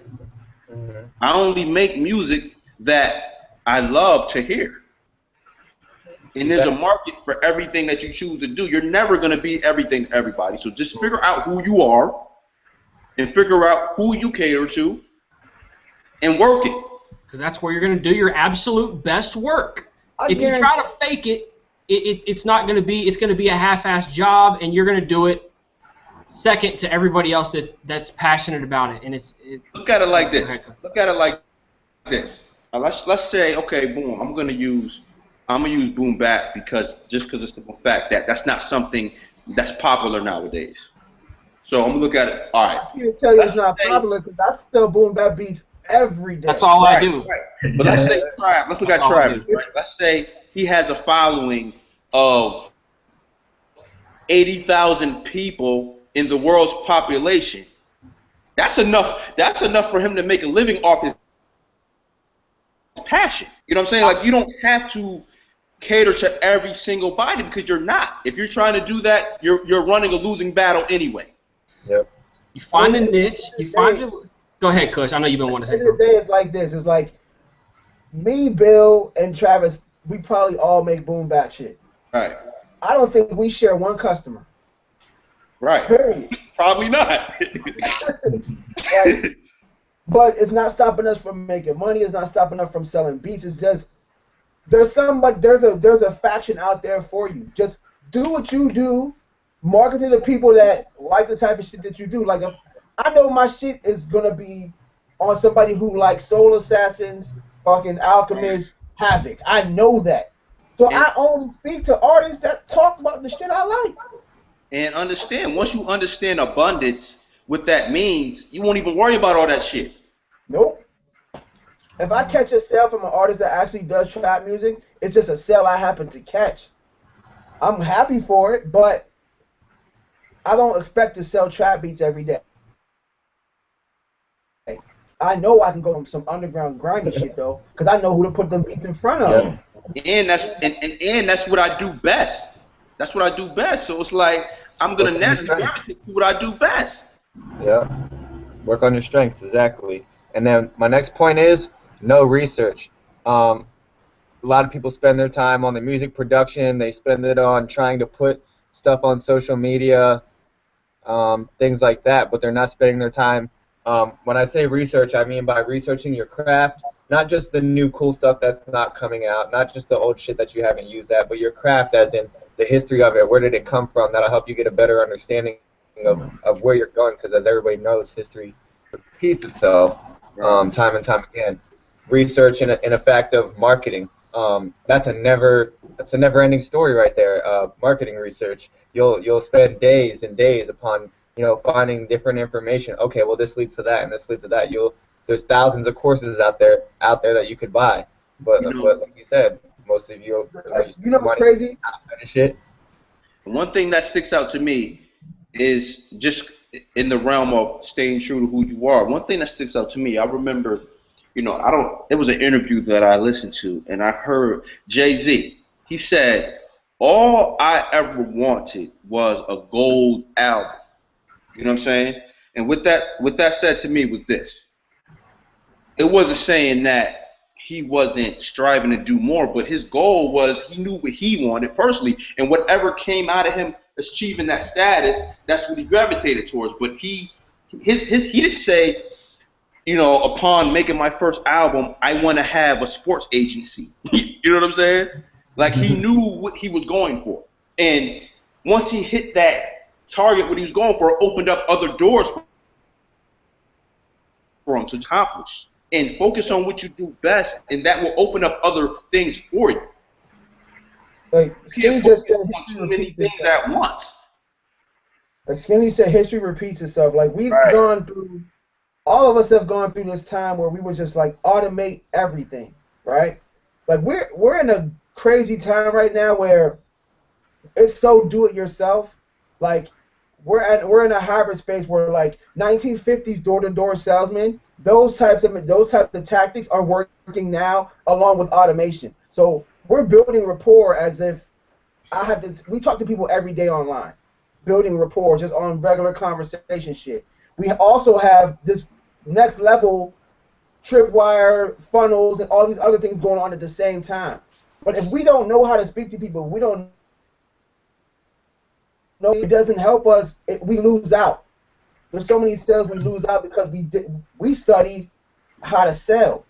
I only make music that I love to hear. And there's a market for everything that you choose to do. You're never going to be everything to everybody. So just figure out who you are and figure out who you cater to and work it. Because that's where you're going to do your absolute best work. If you try to fake it, it's not going to be. It's going to be a half-assed job, and you're going to do it second to everybody else that's passionate about it. And look at it like this. Look at it like this. Let's say, okay, boom, I'm gonna use boom bap because it's the simple fact that that's not something that's popular nowadays. So I'm gonna look at it. All right. I can't tell you it's not popular because I still boom bap beats every day. That's all I do. Right. But let's say let's look at Travis. Right? Let's say he has a following of 80,000 people in the world's population. That's enough. That's enough for him to make a living off his passion. You know what I'm saying? Like, you don't have to cater to every single body because you're not. If you're trying to do that, you're running a losing battle anyway. Yep. You find a niche. You find it. Go ahead, Kush. I know you've been wanting to say At the end of the day, it's like this. It's like me, Bill, and Travis. We probably all make boom bap shit. Right. I don't think we share one customer. Right. Period. Probably not. Like, but it's not stopping us from making money. It's not stopping us from selling beats. It's just there's a faction out there for you. Just do what you do. Market to the people that like the type of shit that you do. Like, I know my shit is gonna be on somebody who likes Soul Assassins, fucking Alchemist, Havoc. I know that. So I only speak to artists that talk about the shit I like. And understand, once you understand abundance, what that means, you won't even worry about all that shit. Nope. If I catch a sale from an artist that actually does trap music, it's just a sale I happen to catch. I'm happy for it, but I don't expect to sell trap beats every day. I know I can go from some underground grimy shit though, because I know who to put them beats in front of. And that's what I do best. That's what I do best. So it's like I'm gonna naturally gravitate to what I do best. Yeah. Work on your strengths, exactly. And then my next point is no research. A lot of people spend their time on the music production. They spend it on trying to put stuff on social media, things like that, but they're not spending their time. When I say research, I mean by researching your craft, not just the new cool stuff that's not coming out, not just the old shit that you haven't used at, but your craft as in the history of it, where did it come from. That'll help you get a better understanding of where you're going, because as everybody knows, history repeats itself time and time again. Research in a fact of marketing. That's a never-ending story right there. Marketing research. You'll spend days and days upon finding different information. Okay, well this leads to that and this leads to that. There's thousands of courses out there that you could buy, but like you said, most of you what's crazy? Shit. One thing that sticks out to me is just in the realm of staying true to who you are. One thing that sticks out to me, I remember, it was an interview that I listened to, and I heard Jay-Z. He said, all I ever wanted was a gold album. You know what I'm saying? And what that said to me was this. It wasn't saying that he wasn't striving to do more, but his goal was he knew what he wanted personally, and whatever came out of him achieving that status, that's what he gravitated towards. But he didn't say, upon making my first album, I want to have a sports agency. You know what I'm saying? Like, he knew what he was going for, and once he hit that target, what he was going for, it opened up other doors for him to accomplish. And focus on what you do best, and that will open up other things for you. Like Skinny just said, too many things at once. Like Skinny said, history repeats itself. Like we've gone through, all of us have gone through this time where we were just like automate everything, right? Like we're in a crazy time right now where it's so do it yourself. Like we're in a hybrid space where like 1950s door-to-door salesmen, those types of tactics are working now along with automation. So we're building rapport as if we talk to people every day online, building rapport just on regular conversation shit. We also have this next level tripwire funnels and all these other things going on at the same time. But if we don't know how to speak to people, we don't know, it doesn't help us, we lose out. There's so many sales we lose out because we studied how to sell.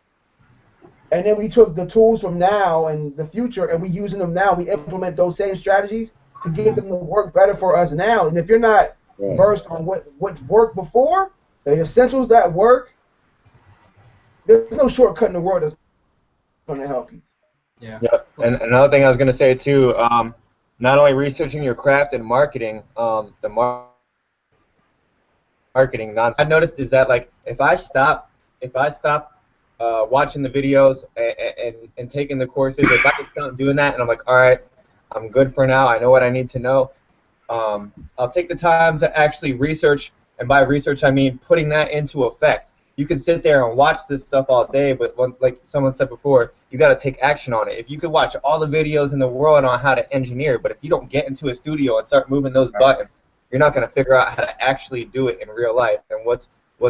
And then we took the tools from now and the future and we using them now. We implement those same strategies to get them to work better for us now. And if you're not versed on what worked before, the essentials that work, there's no shortcut in the world that's going to help you. Yeah. And another thing I was going to say too, not only researching your craft and marketing, marketing. I noticed is that like if I stop watching the videos and taking the courses, if I can stop doing that and I'm like, all right, I'm good for now. I know what I need to know. I'll take the time to actually research, and by research I mean putting that into effect. You can sit there and watch this stuff all day, but like someone said before, you got to take action on it. If you could watch all the videos in the world on how to engineer, but if you don't get into a studio and start moving those buttons, you're not going to figure out how to actually do it in real life and what's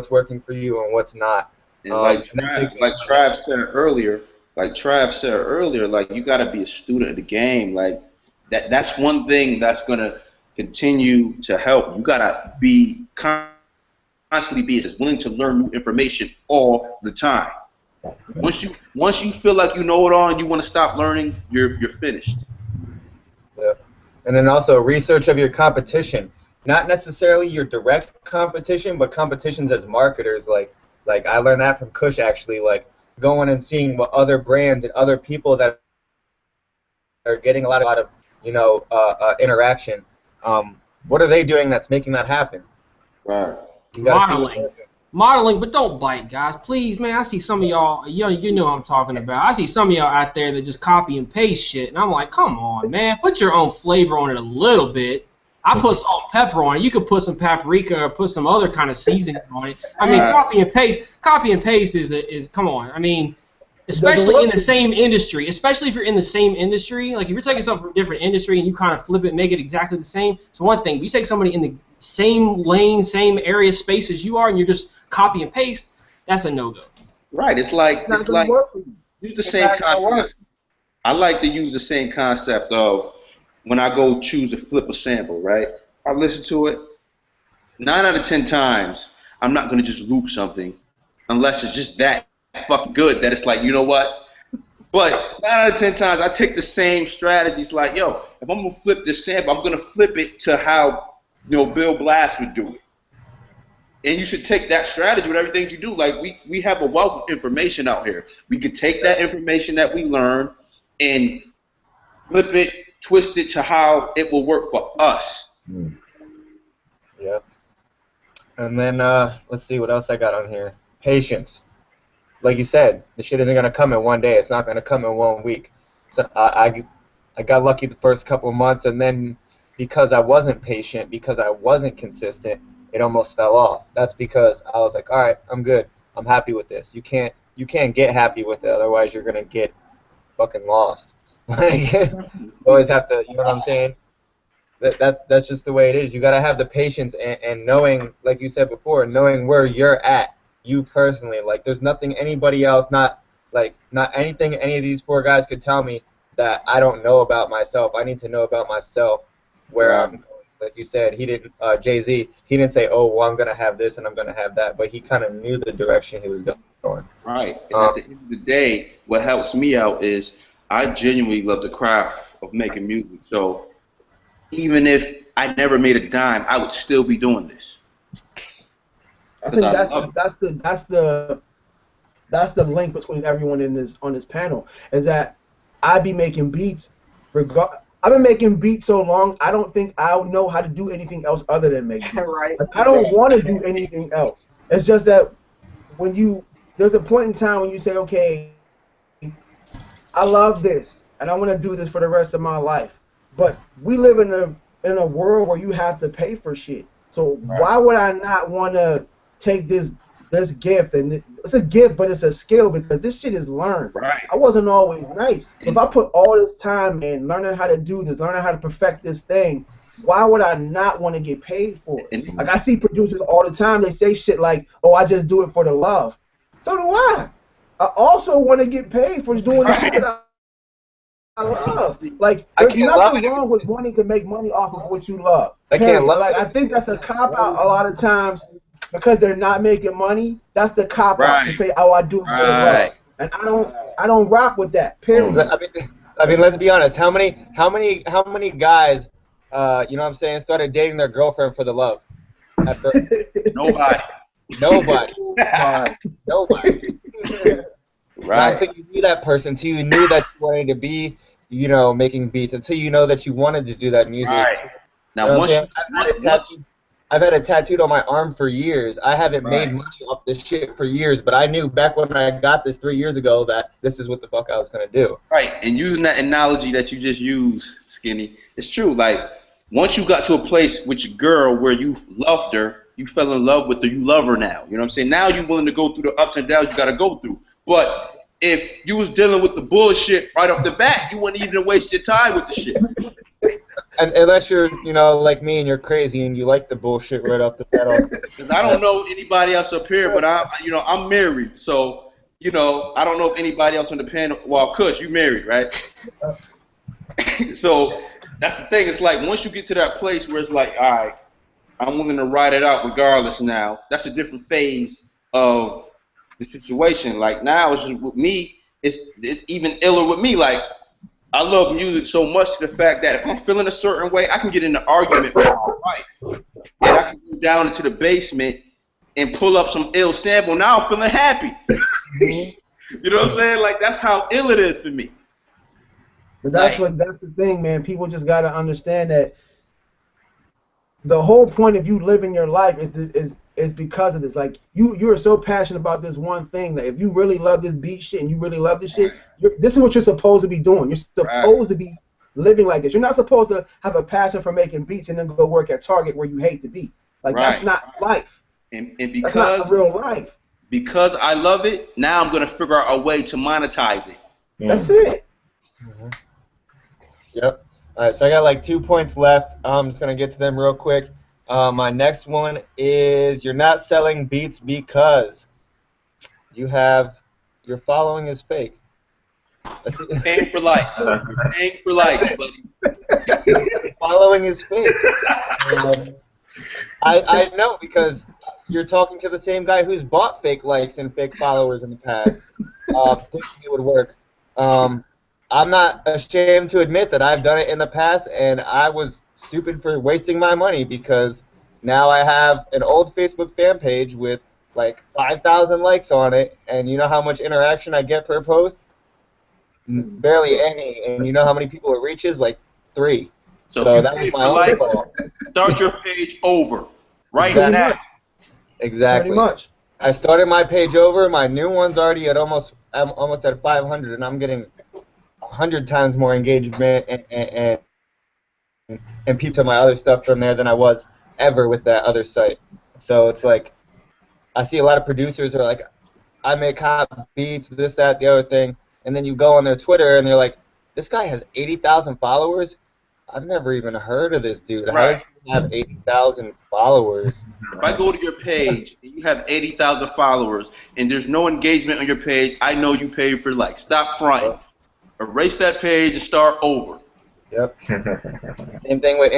working for you and what's not. And like Trav said earlier, like you got to be a student of the game. Like that's one thing that's going to continue to help. You got to be constantly be as willing to learn new information all the time. Once you feel like you know it all and you want to stop learning, you're finished. Yeah. And then also research of your competition. Not necessarily your direct competition, but competitions as marketers. Like Like I learned that from Kush actually. Like going and seeing what other brands and other people that are getting a lot of interaction. What are they doing that's making that happen? Right. You gotta Modeling. Modeling, but don't bite, guys. Please, man. I see some of y'all, you know what I'm talking about. I see some of y'all out there that just copy and paste shit, and I'm like, come on, man. Put your own flavor on it a little bit. I put salt and pepper on it. You could put some paprika or put some other kind of seasoning on it. I mean, copy and paste is come on. I mean, especially in the same industry, especially if you're in the same industry, like if you're taking something from a different industry and you kind of flip it, make it exactly the same, it's one thing. But you take somebody in the same lane, same area, space as you are, and you're just copy and paste, that's a no-go. Right. It's like use the same concept. I like to use the same concept of when I go choose to flip a sample, right? I listen to it. 9 out of 10 times, I'm not gonna just loop something unless it's just that fucking good that it's like, you know what? But 9 out of 10 times, I take the same strategies. Like, yo, if I'm gonna flip this sample, I'm gonna flip it to how Bill Blass would do it. And you should take that strategy with everything you do. Like we have a wealth of information out here. We can take that information that we learn and flip it, twist it to how it will work for us. Yep. And then let's see what else I got on here. Patience. Like you said, the shit isn't gonna come in one day. It's not gonna come in 1 week. So I got lucky the first couple of months, and then because I wasn't patient, because I wasn't consistent, it almost fell off. That's because I was like, all right, I'm good. I'm happy with this. You can't get happy with it, otherwise you're gonna get fucking lost. Like, you always have to, you know what I'm saying? That's just the way it is. You gotta have the patience and knowing, like you said before, knowing where you're at, you personally. Like, there's nothing anybody else, not anything any of these 4 guys could tell me that I don't know about myself. I need to know about myself where I'm. Like you said, he didn't. Jay-Z, he didn't say, "Oh, well, I'm gonna have this and I'm gonna have that," but he kind of knew the direction he was going. Right. And at the end of the day, what helps me out is I genuinely love the craft of making music. So even if I never made a dime, I would still be doing this. I think that's the link between everyone on this panel, is that I be making beats. I've been making beats so long, I don't think I know how to do anything else other than make beats. Right. Like, I don't want to do anything else. It's just that there's a point in time when you say, okay, I love this, and I want to do this for the rest of my life. But we live in a world where you have to pay for shit. So why would I not want to take this gift, and it's a gift, but it's a skill, because this shit is learned. Right. I wasn't always nice. If I put all this time in learning how to do this, learning how to perfect this thing, why would I not want to get paid for it? Like, I see producers all the time, they say shit like, "Oh, I just do it for the love." So do I. I also want to get paid for doing the shit that I love. Like, there's nothing wrong with wanting to make money off of what you love. I think that's a cop-out a lot of times. Because they're not making money, that's the cop out to say, "Oh, I do it for the love," and I don't rock with that. Period. I mean, let's be honest. How many guys, you know what I'm saying, started dating their girlfriend for the love? Nobody. Nobody. Right. Not until you knew that person, until you knew that you wanted to be, making beats, until you know that you wanted to do that music. Right. Now, I've had it tattooed on my arm for years. I haven't made money off this shit for years, but I knew back when I got this 3 years ago that this is what the fuck I was gonna do. Right, and using that analogy that you just used, Skinny, it's true. Like, once you got to a place with your girl where you loved her, you fell in love with her, you love her now. You know what I'm saying? Now you're willing to go through the ups and downs you gotta go through. But if you was dealing with the bullshit right off the bat, you wouldn't even waste your time with the shit. And unless you're, like me and you're crazy and you like the bullshit right off the bat. Because I don't know anybody else up here, but I'm married, so I don't know if anybody else on the panel. Well, Kush, you married, right? So that's the thing. It's like once you get to that place where it's like, all right, I'm willing to ride it out regardless. Now that's a different phase of the situation. Like now, it's just with me. It's even iller with me. Like, I love music so much to the fact that if I'm feeling a certain way, I can get in an argument with my wife. And I can go down into the basement and pull up some ill sample. Now I'm feeling happy. You know what I'm saying? Like, that's how ill it is for me. But that's the thing, man. People just gotta understand that the whole point of you living your life is because of this. Like, you are so passionate about this one thing that if you really love this beat shit and you really love this shit, this is what you're supposed to be doing. You're supposed to be living like this. You're not supposed to have a passion for making beats and then go work at Target where you hate to be. Like, that's not life. And because that's not real life. Because I love it, now I'm gonna figure out a way to monetize it. That's it. Yep. All right, so I got like 2 points left. I'm just going to get to them real quick. My next one is you're not selling beats because your following is fake. Paying for likes. Paying for likes, buddy. Following is fake. I know because you're talking to the same guy who's bought fake likes and fake followers in the past, thinking it would work. I'm not ashamed to admit that I've done it in the past, and I was stupid for wasting my money because now I have an old Facebook fan page with like 5,000 likes on it, and you know how much interaction I get per post? Barely any, and you know how many people it reaches? Like 3. So that was my own fault. Start your page over right now. Exactly. Pretty much. I started my page over. My new one's already at almost at 500, and I'm getting 100 times more engagement and people to my other stuff from there than I was ever with that other site. So it's like I see a lot of producers are like, I make hot beats, this, that, the other thing, and then you go on their Twitter and they're like, this guy has 80,000 followers. I've never even heard of this dude. How does he have 80,000 followers? If I go to your page and you have 80,000 followers and there's no engagement on your page, I know you paid for likes. Stop fronting. Erase that page and start over. Yep. Same thing with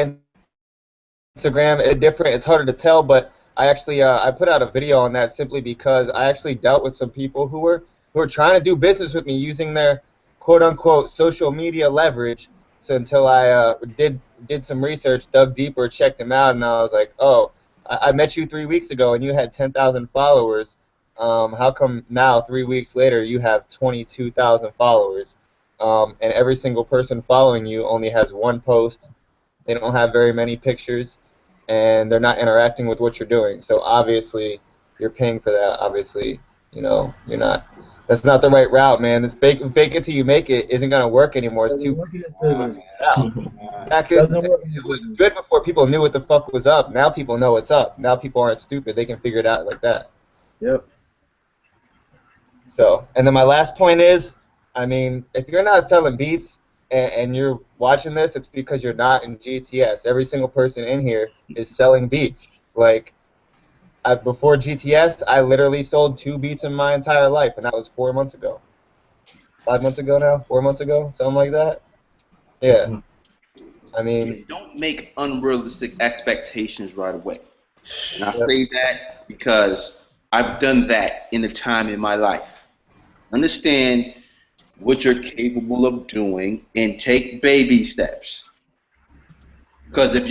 Instagram. It's harder to tell, but I actually I put out a video on that simply because I actually dealt with some people who were trying to do business with me using their quote unquote social media leverage. So until I did some research, dug deeper, checked them out, and I was like, oh, I met you 3 weeks ago and you had 10,000 followers. How come now 3 weeks later you have 22,000 followers? And every single person following you only has one post. They don't have very many pictures, and they're not interacting with what you're doing. So obviously, you're paying for that. Obviously, you know, you're not. That's not the right route, man. Fake it till you make it isn't gonna work anymore. It's too. Back it was good before people knew what the fuck was up. Now people know what's up. Now people aren't stupid. They can figure it out like that. Yep. So, and then my last point is, I mean, if you're not selling beats and you're watching this, it's because you're not in GTS. Every single person in here is selling beats. Like, before GTS, I literally sold 2 beats in my entire life, and that was 4 months ago. 5 months ago now? 4 months ago? Something like that? Yeah. I mean... Don't make unrealistic expectations right away. And I say that because I've done that in a time in my life. Understand what you're capable of doing and take baby steps. Because if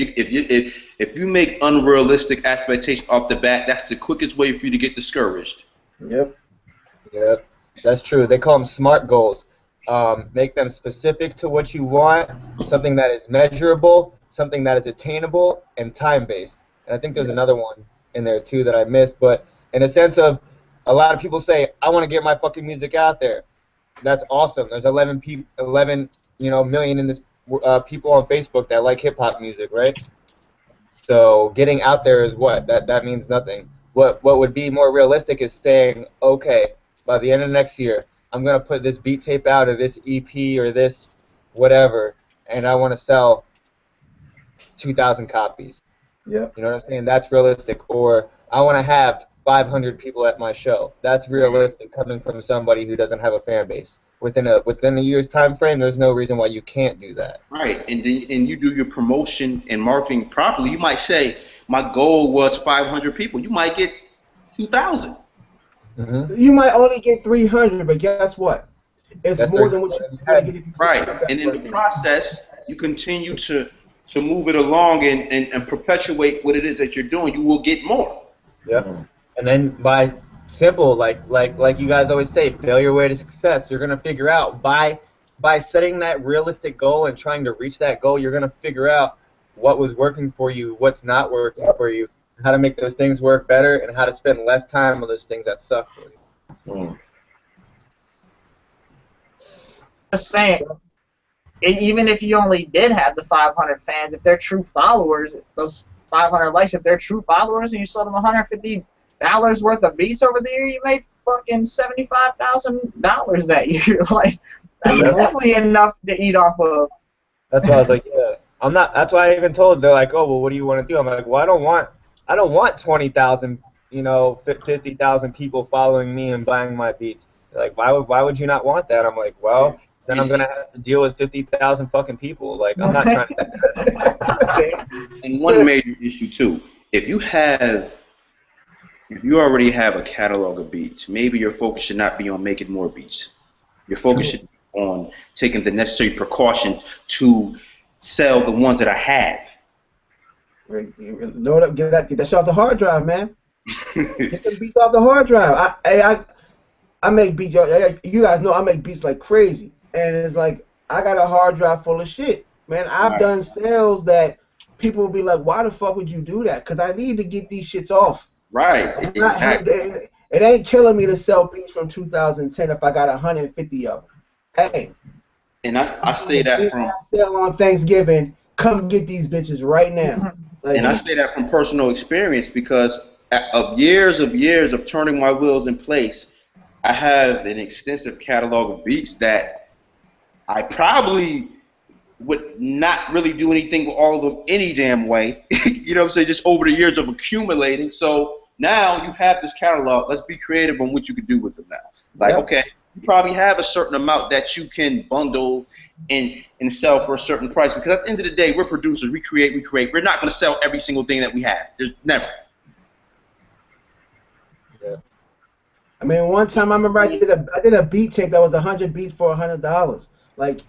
you make unrealistic expectations off the bat, that's the quickest way for you to get discouraged. Yep. Yep. That's true. They call them SMART goals. Make them specific to what you want, something that is measurable, something that is attainable, and time-based. And I think there's another one in there too that I missed. But in a sense of, a lot of people say, I want to get my fucking music out there. That's awesome. There's 11 million in this people on Facebook that like hip hop music, right? So getting out there is what? That means nothing. What would be more realistic is saying, okay, by the end of next year, I'm gonna put this beat tape out or this EP or this whatever, and I want to sell 2,000 copies. Yeah. You know what I'm saying? That's realistic. Or I want to have 500 people at my show. That's realistic coming from somebody who doesn't have a fan base. Within a year's time frame, there's no reason why you can't do that. Right, and you do your promotion and marketing properly. You might say, my goal was 500 people. You might get 2,000. Mm-hmm. You might only get 300, but guess what? It's more than what you had. Right, and in the process, you continue to move it along and perpetuate what it is that you're doing. You will get more. Yep. And then by simple, like you guys always say, failure way to success. You're gonna figure out by setting that realistic goal and trying to reach that goal, you're gonna figure out what was working for you, what's not working for you, how to make those things work better, and how to spend less time on those things that suck for you. Just saying, even if you only did have the 500 fans, if they're true followers, those 500 likes, if they're true followers and you sold them $150 worth of beats over the year, you made fucking $75,000 that year. Like, that's definitely enough to eat off of. That's why I was like, yeah, I'm not. That's why I even told. They're like, oh, well, what do you want to do? I'm like, well, I don't want 20,000, 50,000 people following me and buying my beats. They're like, why would you not want that? I'm like, well, then I'm gonna have to deal with 50,000 fucking people. Like, I'm not trying to. And one major issue too, if you already have a catalog of beats, maybe your focus should not be on making more beats. Your focus should be on taking the necessary precautions to sell the ones that I have. Load up, get that shit off the hard drive, man. Get them beats off the hard drive. I make beats. You guys know I make beats like crazy, and it's like I got a hard drive full of shit, man. I've done sales that people will be like, "Why the fuck would you do that?" Because I need to get these shits off. Right. Exactly. It ain't killing me to sell beats from 2010 if I got 150 of them. Hey. And I say that from sale on Thanksgiving. Come get these bitches right now. Like, and I say that from personal experience because of years of turning my wheels in place, I have an extensive catalog of beats that I probably would not really do anything with all of them any damn way. You know what I'm saying? Just over the years of accumulating. So now you have this catalog. Let's be creative on what you can do with them now. Like, okay, you probably have a certain amount that you can bundle and sell for a certain price, because at the end of the day, we're producers. We create. We're not going to sell every single thing that we have. There's never. Yeah. I mean, one time I remember I did a beat tape that was 100 beats for $100. Like,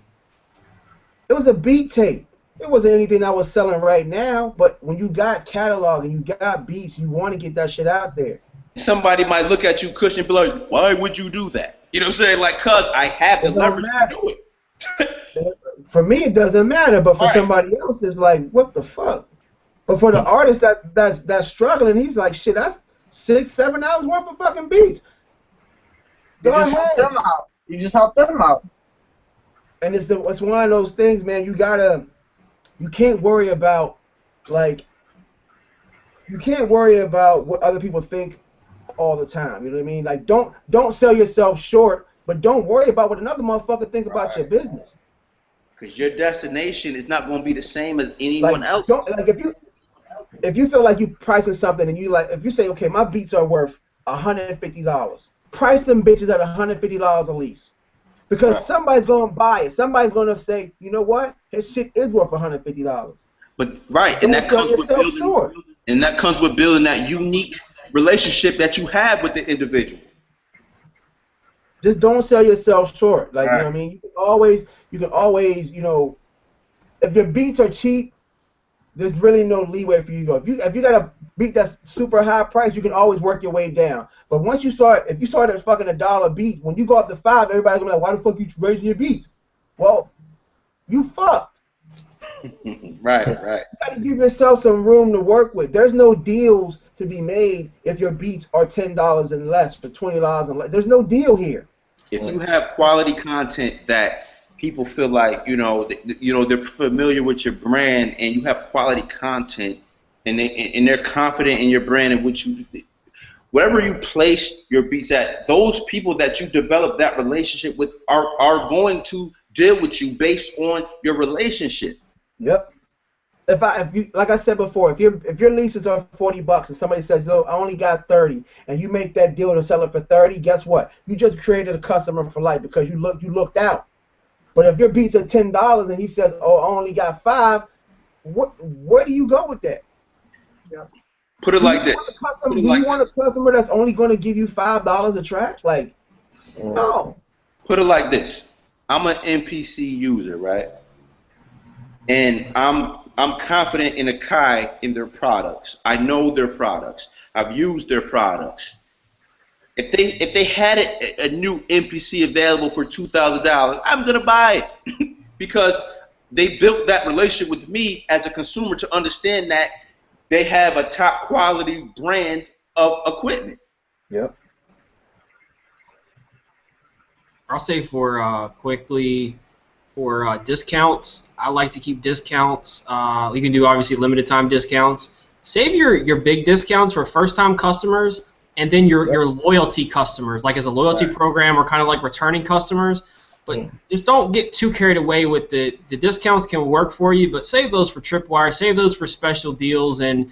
it was a beat tape. It wasn't anything I was selling right now, but when you got catalog and you got beats, you want to get that shit out there. Somebody might look at you, Cush, and be like, why would you do that? You know what I'm saying? Like, cuz I have the leverage to do it. For me, it doesn't matter, but for somebody else, it's like, what the fuck? But for the artist that's struggling, he's like, shit, that's 6-7 hours worth of fucking beats. Go ahead. You just help them out. And it's one of those things, man. You can't worry about what other people think all the time. You know what I mean? Like, don't sell yourself short, but don't worry about what another motherfucker think about your business. Because your destination is not going to be the same as anyone else. If you feel like you pricing something and if you say, okay, my beats are worth $150, price them bitches at $150 at least. Because somebody's going to buy it. Somebody's going to say, you know what? His shit is worth $150. But and that comes with building that unique relationship that you have with the individual. Just don't sell yourself short. Like, you know what I mean? You can always, if your beats are cheap, there's really no leeway for you to go. If you got a beat that's super high price, you can always work your way down. But once if you start at fucking $1 beat, when you go up to $5, everybody's gonna be like, why the fuck you raising your beats? Well, you fucked. Right. You gotta give yourself some room to work with. There's no deals to be made if your beats are $10 and less, for $20 and less. There's no deal here. If you have quality content that people feel like they're familiar with your brand, and you have quality content, and they're confident in your brand and wherever you place your beats at, those people that you develop that relationship with are going to deal with you based on your relationship. Yep. If you like I said before, if your leases are $40 and somebody says, "No, I only got 30," and you make that deal to sell it for 30, guess what? You just created a customer for life because you looked out. But if your beats are $10 and he says, "Oh, I only got 5," where do you go with that? Yep. Put it like this. Do you want a customer that's only going to give you $5 a track? Like, no. Put it like this. I'm an MPC user, right? And I'm I'm confident in Akai in their products. I know their products. I've used their products. If they had a new MPC available for $2,000, I'm gonna buy it because they built that relationship with me as a consumer to understand that they have a top quality brand of equipment. Yep. I'll say for quickly for discounts, I like to keep discounts. You can do obviously limited time discounts. Save your big discounts for first time customers and then your loyalty customers, like as a loyalty program or kind of like returning customers. But just don't get too carried away with the discounts can work for you, but save those for Tripwire, save those for special deals, and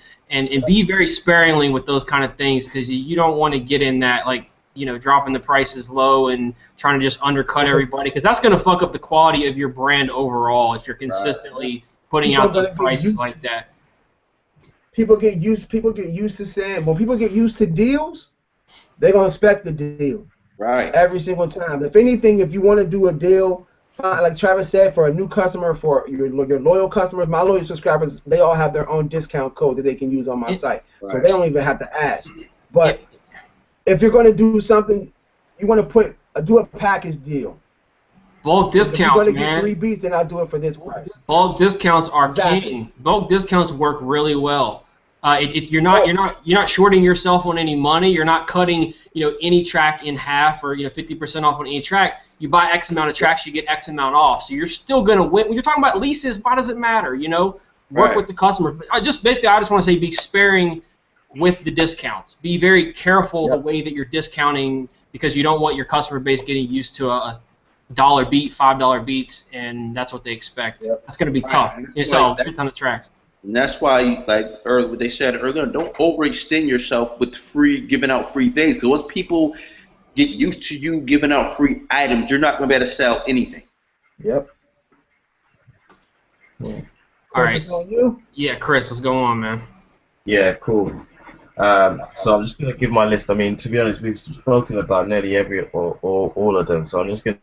be very sparingly with those kind of things because you don't want to get in that like dropping the prices low and trying to just undercut everybody because that's going to fuck up the quality of your brand overall if you're consistently putting out those prices like that. People get used to saying when people get used to deals, they're gonna expect the deal. Right. Every single time. If anything, if you want to do a deal, like Travis said, for a new customer, for your loyal customers, my loyal subscribers, they all have their own discount code that they can use on my site, so they don't even have to ask. But if you're gonna do something, you want to do a package deal. Bulk discounts, man. If you're going to get 3 beats, then I'll do it for this price. Bulk discounts are king. Bulk discounts work really well. You're not shorting yourself on any money. You're not cutting any track in half or 50% off on any track. You buy X amount of tracks, you get X amount off. So you're still gonna win. When you're talking about leases, why does it matter? Work with the customer. But I just want to say be sparing with the discounts. Be very careful the way that you're discounting because you don't want your customer base getting used to a $1 beat, $5 beats, and that's what they expect. That's gonna be tough. You sell a ton of tracks. And that's why, like earlier, what they said earlier, don't overextend yourself with giving out free things. Because once people get used to you giving out free items, you're not going to be able to sell anything. Yep. All right. Yeah, Chris, let's go on, man. Yeah, cool. So I'm just going to give my list. I mean, to be honest, we've spoken about nearly all of them. So I'm just going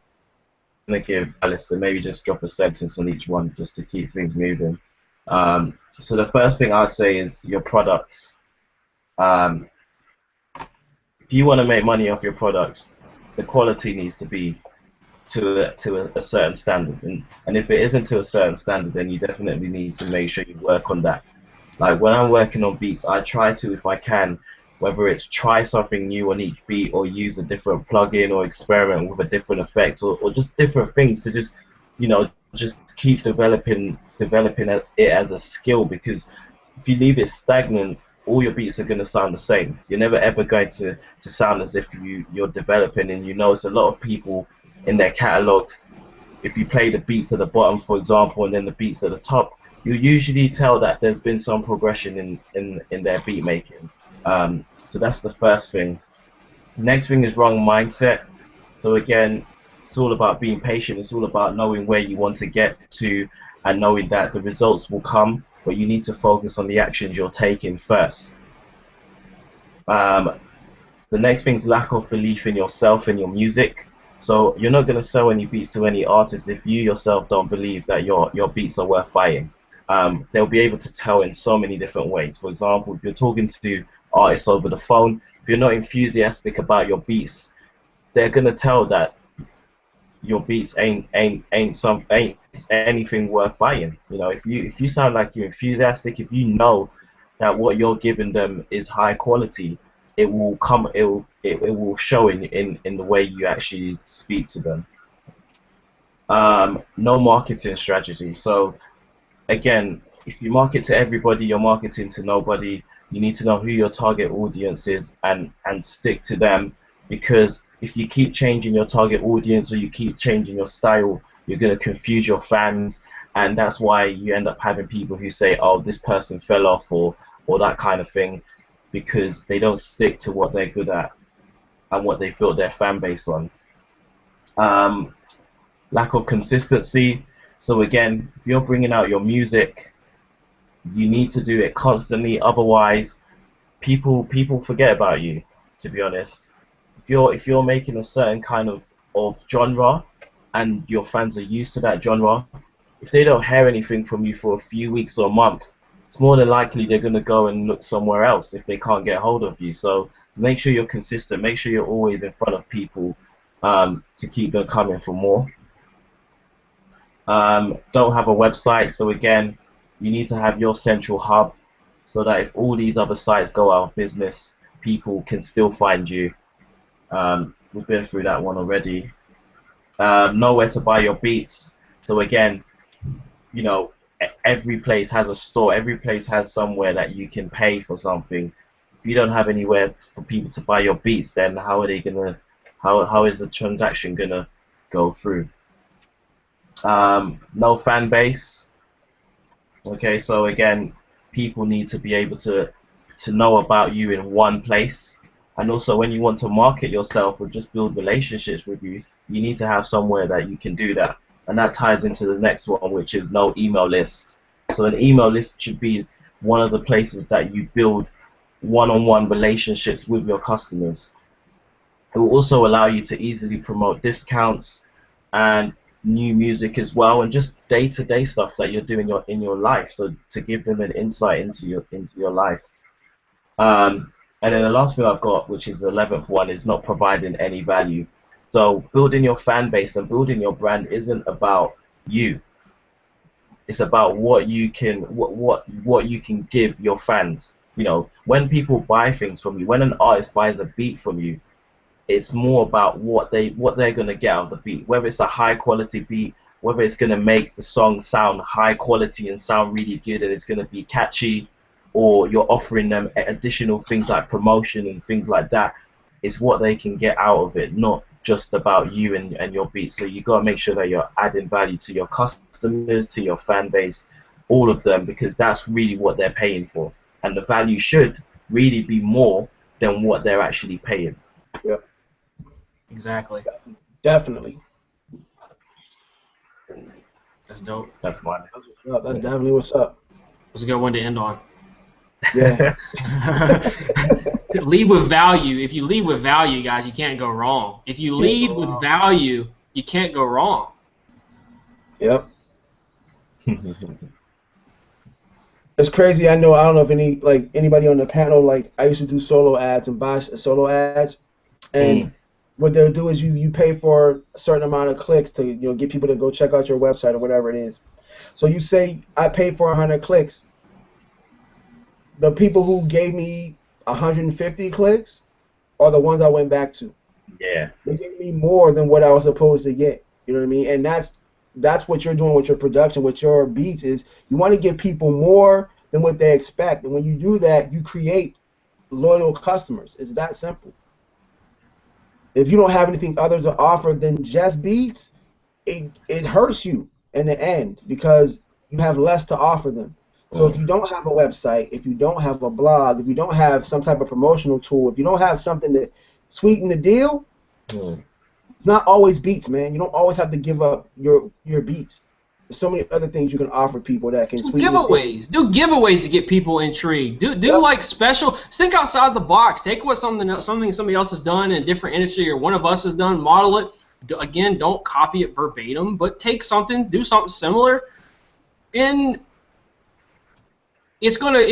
to give a list and maybe just drop a sentence on each one just to keep things moving. So the first thing I'd say is your products. If you want to make money off your product, the quality needs to be to a certain standard, and if it isn't to a certain standard, then you definitely need to make sure you work on that. Like when I'm working on beats, I try to, if I can, whether it's try something new on each beat or use a different plugin or experiment with a different effect or just different things to just just keep developing it as a skill, because if you leave it stagnant, all your beats are going to sound the same. You're never ever going to sound as if you're developing. And it's a lot of people in their catalogs, if you play the beats at the bottom, for example, and then the beats at the top, you usually tell that there's been some progression in their beat making. So that's the first thing. Next thing is wrong mindset. So again, it's all about being patient. It's all about knowing where you want to get to and knowing that the results will come, but you need to focus on the actions you're taking first. The next thing is lack of belief in yourself and your music. So you're not going to sell any beats to any artist if you yourself don't believe that your beats are worth buying. They'll be able to tell in so many different ways. For example, if you're talking to artists over the phone, if you're not enthusiastic about your beats, they're going to tell that your beats ain't anything worth buying. If you sound like you're enthusiastic, if you know that what you're giving them is high quality, it will show in the way you actually speak to them. No marketing strategy. So again, if you market to everybody, you're marketing to nobody. You need to know who your target audience is and stick to them, because if you keep changing your target audience or you keep changing your style, you're going to confuse your fans, and that's why you end up having people who say, oh, this person fell off or that kind of thing, because they don't stick to what they're good at and what they've built their fan base on. Lack of consistency. So again, if you're bringing out your music, you need to do it constantly, otherwise people forget about you, to be honest. If you're making a certain kind of genre and your fans are used to that genre, if they don't hear anything from you for a few weeks or a month, it's more than likely they're going to go and look somewhere else if they can't get hold of you. So make sure you're consistent. Make sure you're always in front of people to keep them coming for more. Don't have a website, so again, you need to have your central hub so that if all these other sites go out of business, people can still find you. We've been through that one already. Know where to buy your beats. So again, you know, every place has a store. Every place has somewhere that you can pay for something. If you don't have anywhere for people to buy your beats, then how are they gonna? How is the transaction gonna go through? No fan base. Okay, so again, people need to be able to know about you in one place. And also, when you want to market yourself or just build relationships with you, you need to have somewhere that you can do that. And that ties into the next one, which is no email list. So an email list should be one of the places that you build one-on-one relationships with your customers. It will also allow you to easily promote discounts and new music as well, and just day-to-day stuff that you're doing in your life. So to give them an insight into your life. And then the last thing I've got, which is the 11th one, is not providing any value. So building your fan base and building your brand isn't about you. It's about what you can what you can give your fans. You know, when people buy things from you, when an artist buys a beat from you, it's more about what they're gonna get out of the beat. Whether it's a high quality beat, whether it's gonna make the song sound high quality and sound really good and it's gonna be catchy, or you're offering them additional things like promotion and things like that. It's what they can get out of it, not just about you and your beat. So you got to make sure that you're adding value to your customers, to your fan base, all of them, because that's really what they're paying for. And the value should really be more than what they're actually paying. Yep. Exactly. Definitely. That's dope. That's mine. That's definitely what's up. That's a good one to end on. Yeah. Lead with value. If you lead with value, guys, you can't go wrong. If you lead with value, you can't go wrong. Yep. It's crazy. I don't know if anybody on the panel, like, I used to do solo ads and buy solo ads, and what they'll do is you pay for a certain amount of clicks to get people to go check out your website or whatever it is. So you say I paid for 100 clicks. The people who gave me 150 clicks are the ones I went back to. Yeah. They gave me more than what I was supposed to get. You know what I mean? And that's what you're doing with your production, with your beats, is you want to give people more than what they expect. And when you do that, you create loyal customers. It's that simple. If you don't have anything other to offer than just beats, it hurts you in the end because you have less to offer them. So if you don't have a website, if you don't have a blog, if you don't have some type of promotional tool, if you don't have something to sweeten the deal, it's not always beats, man. You don't always have to give up your beats. There's so many other things you can offer people that can sweeten giveaways. Do giveaways to get people intrigued. Do like special. Think outside the box. Take what something somebody else has done in a different industry or one of us has done. Model it. Again, don't copy it verbatim, but take something, do something similar, and it's gonna. I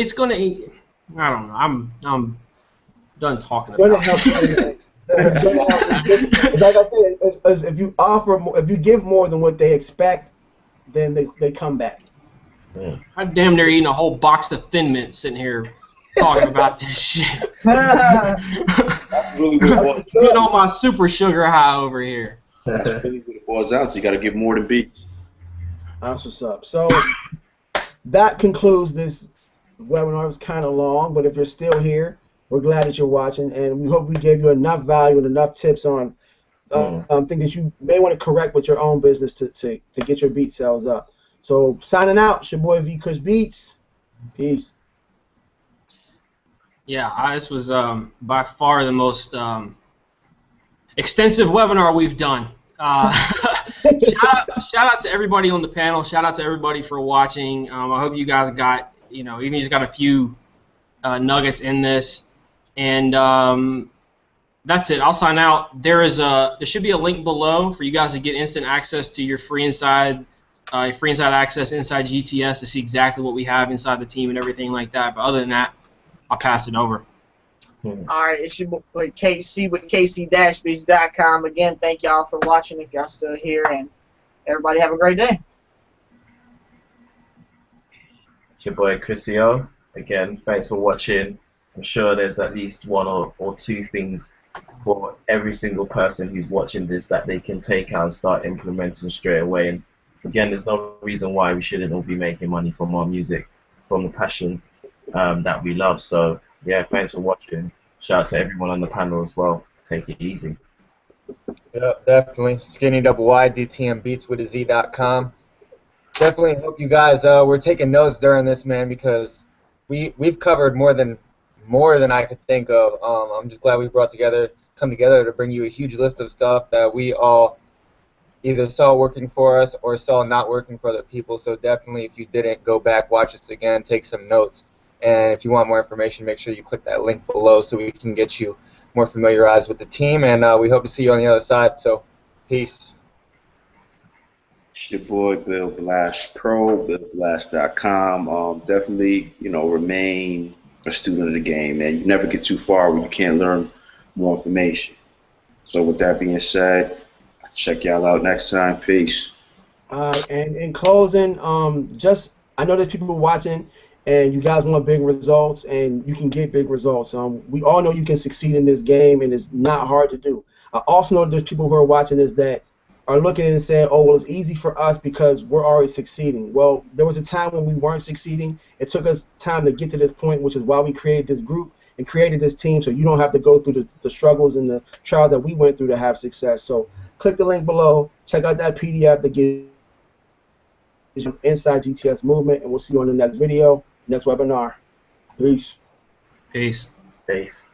don't know. I'm done talking about it. It's gonna help. Like I said, if you offer more, if you give more than what they expect, then they come back. I'm damn near eating a whole box of Thin Mints sitting here talking about this shit. That's really what it boils Getting on my super sugar high over here. That's really what it boils down to. You got to give more than beats. That's what's up. So that concludes this webinar. It was kind of long, but if you're still here, we're glad that you're watching, and we hope we gave you enough value and enough tips on things that you may want to correct with your own business to get your beat sales up. So signing out, it's your boy V Kush Beats. Peace. Yeah, this was by far the most extensive webinar we've done. Shout out to everybody on the panel. Shout out to everybody for watching. I hope you guys got, even just got a few nuggets in this. And that's it. I'll sign out. There should be a link below for you guys to get instant access to your free Inside free inside access inside GTS to see exactly what we have inside the team and everything like that. But other than that, I'll pass it over. All right, it's your boy KC with KC-Beats.com. Again, thank y'all for watching if y'all still here, and everybody have a great day. It's your boy Chrisio. Again, thanks for watching. I'm sure there's at least one or two things for every single person who's watching this that they can take out and start implementing straight away. And again, there's no reason why we shouldn't all be making money from our music, from the passion that we love. So yeah, thanks for watching. Shout out to everyone on the panel as well. Take it easy. Yeah, definitely. Skinny double Y, DTMBeatsWithAZ.com. Definitely hope you guys were taking notes during this, man, because we've covered more than I could think of. I'm just glad we come together to bring you a huge list of stuff that we all either saw working for us or saw not working for other people. So definitely, if you didn't, go back, watch this again, take some notes. And if you want more information, make sure you click that link below so we can get you more familiarized with the team. And we hope to see you on the other side. So, peace. It's your boy Bill Blast Pro, BillBlast.com. Definitely, remain a student of the game, man. You never get too far where you can't learn more information. So with that being said, I'll check y'all out next time. Peace. And in closing, I know there's people watching, and you guys want big results, and you can get big results. We all know you can succeed in this game, and it's not hard to do. I also know there's people who are watching this that are looking at it and saying, oh, well, it's easy for us because we're already succeeding. Well, there was a time when we weren't succeeding. It took us time to get to this point, which is why we created this group and created this team, so you don't have to go through the struggles and the trials that we went through to have success. So click the link below. Check out that PDF that gives you inside GTS movement, and we'll see you on the next video, next webinar. Peace. Peace. Peace.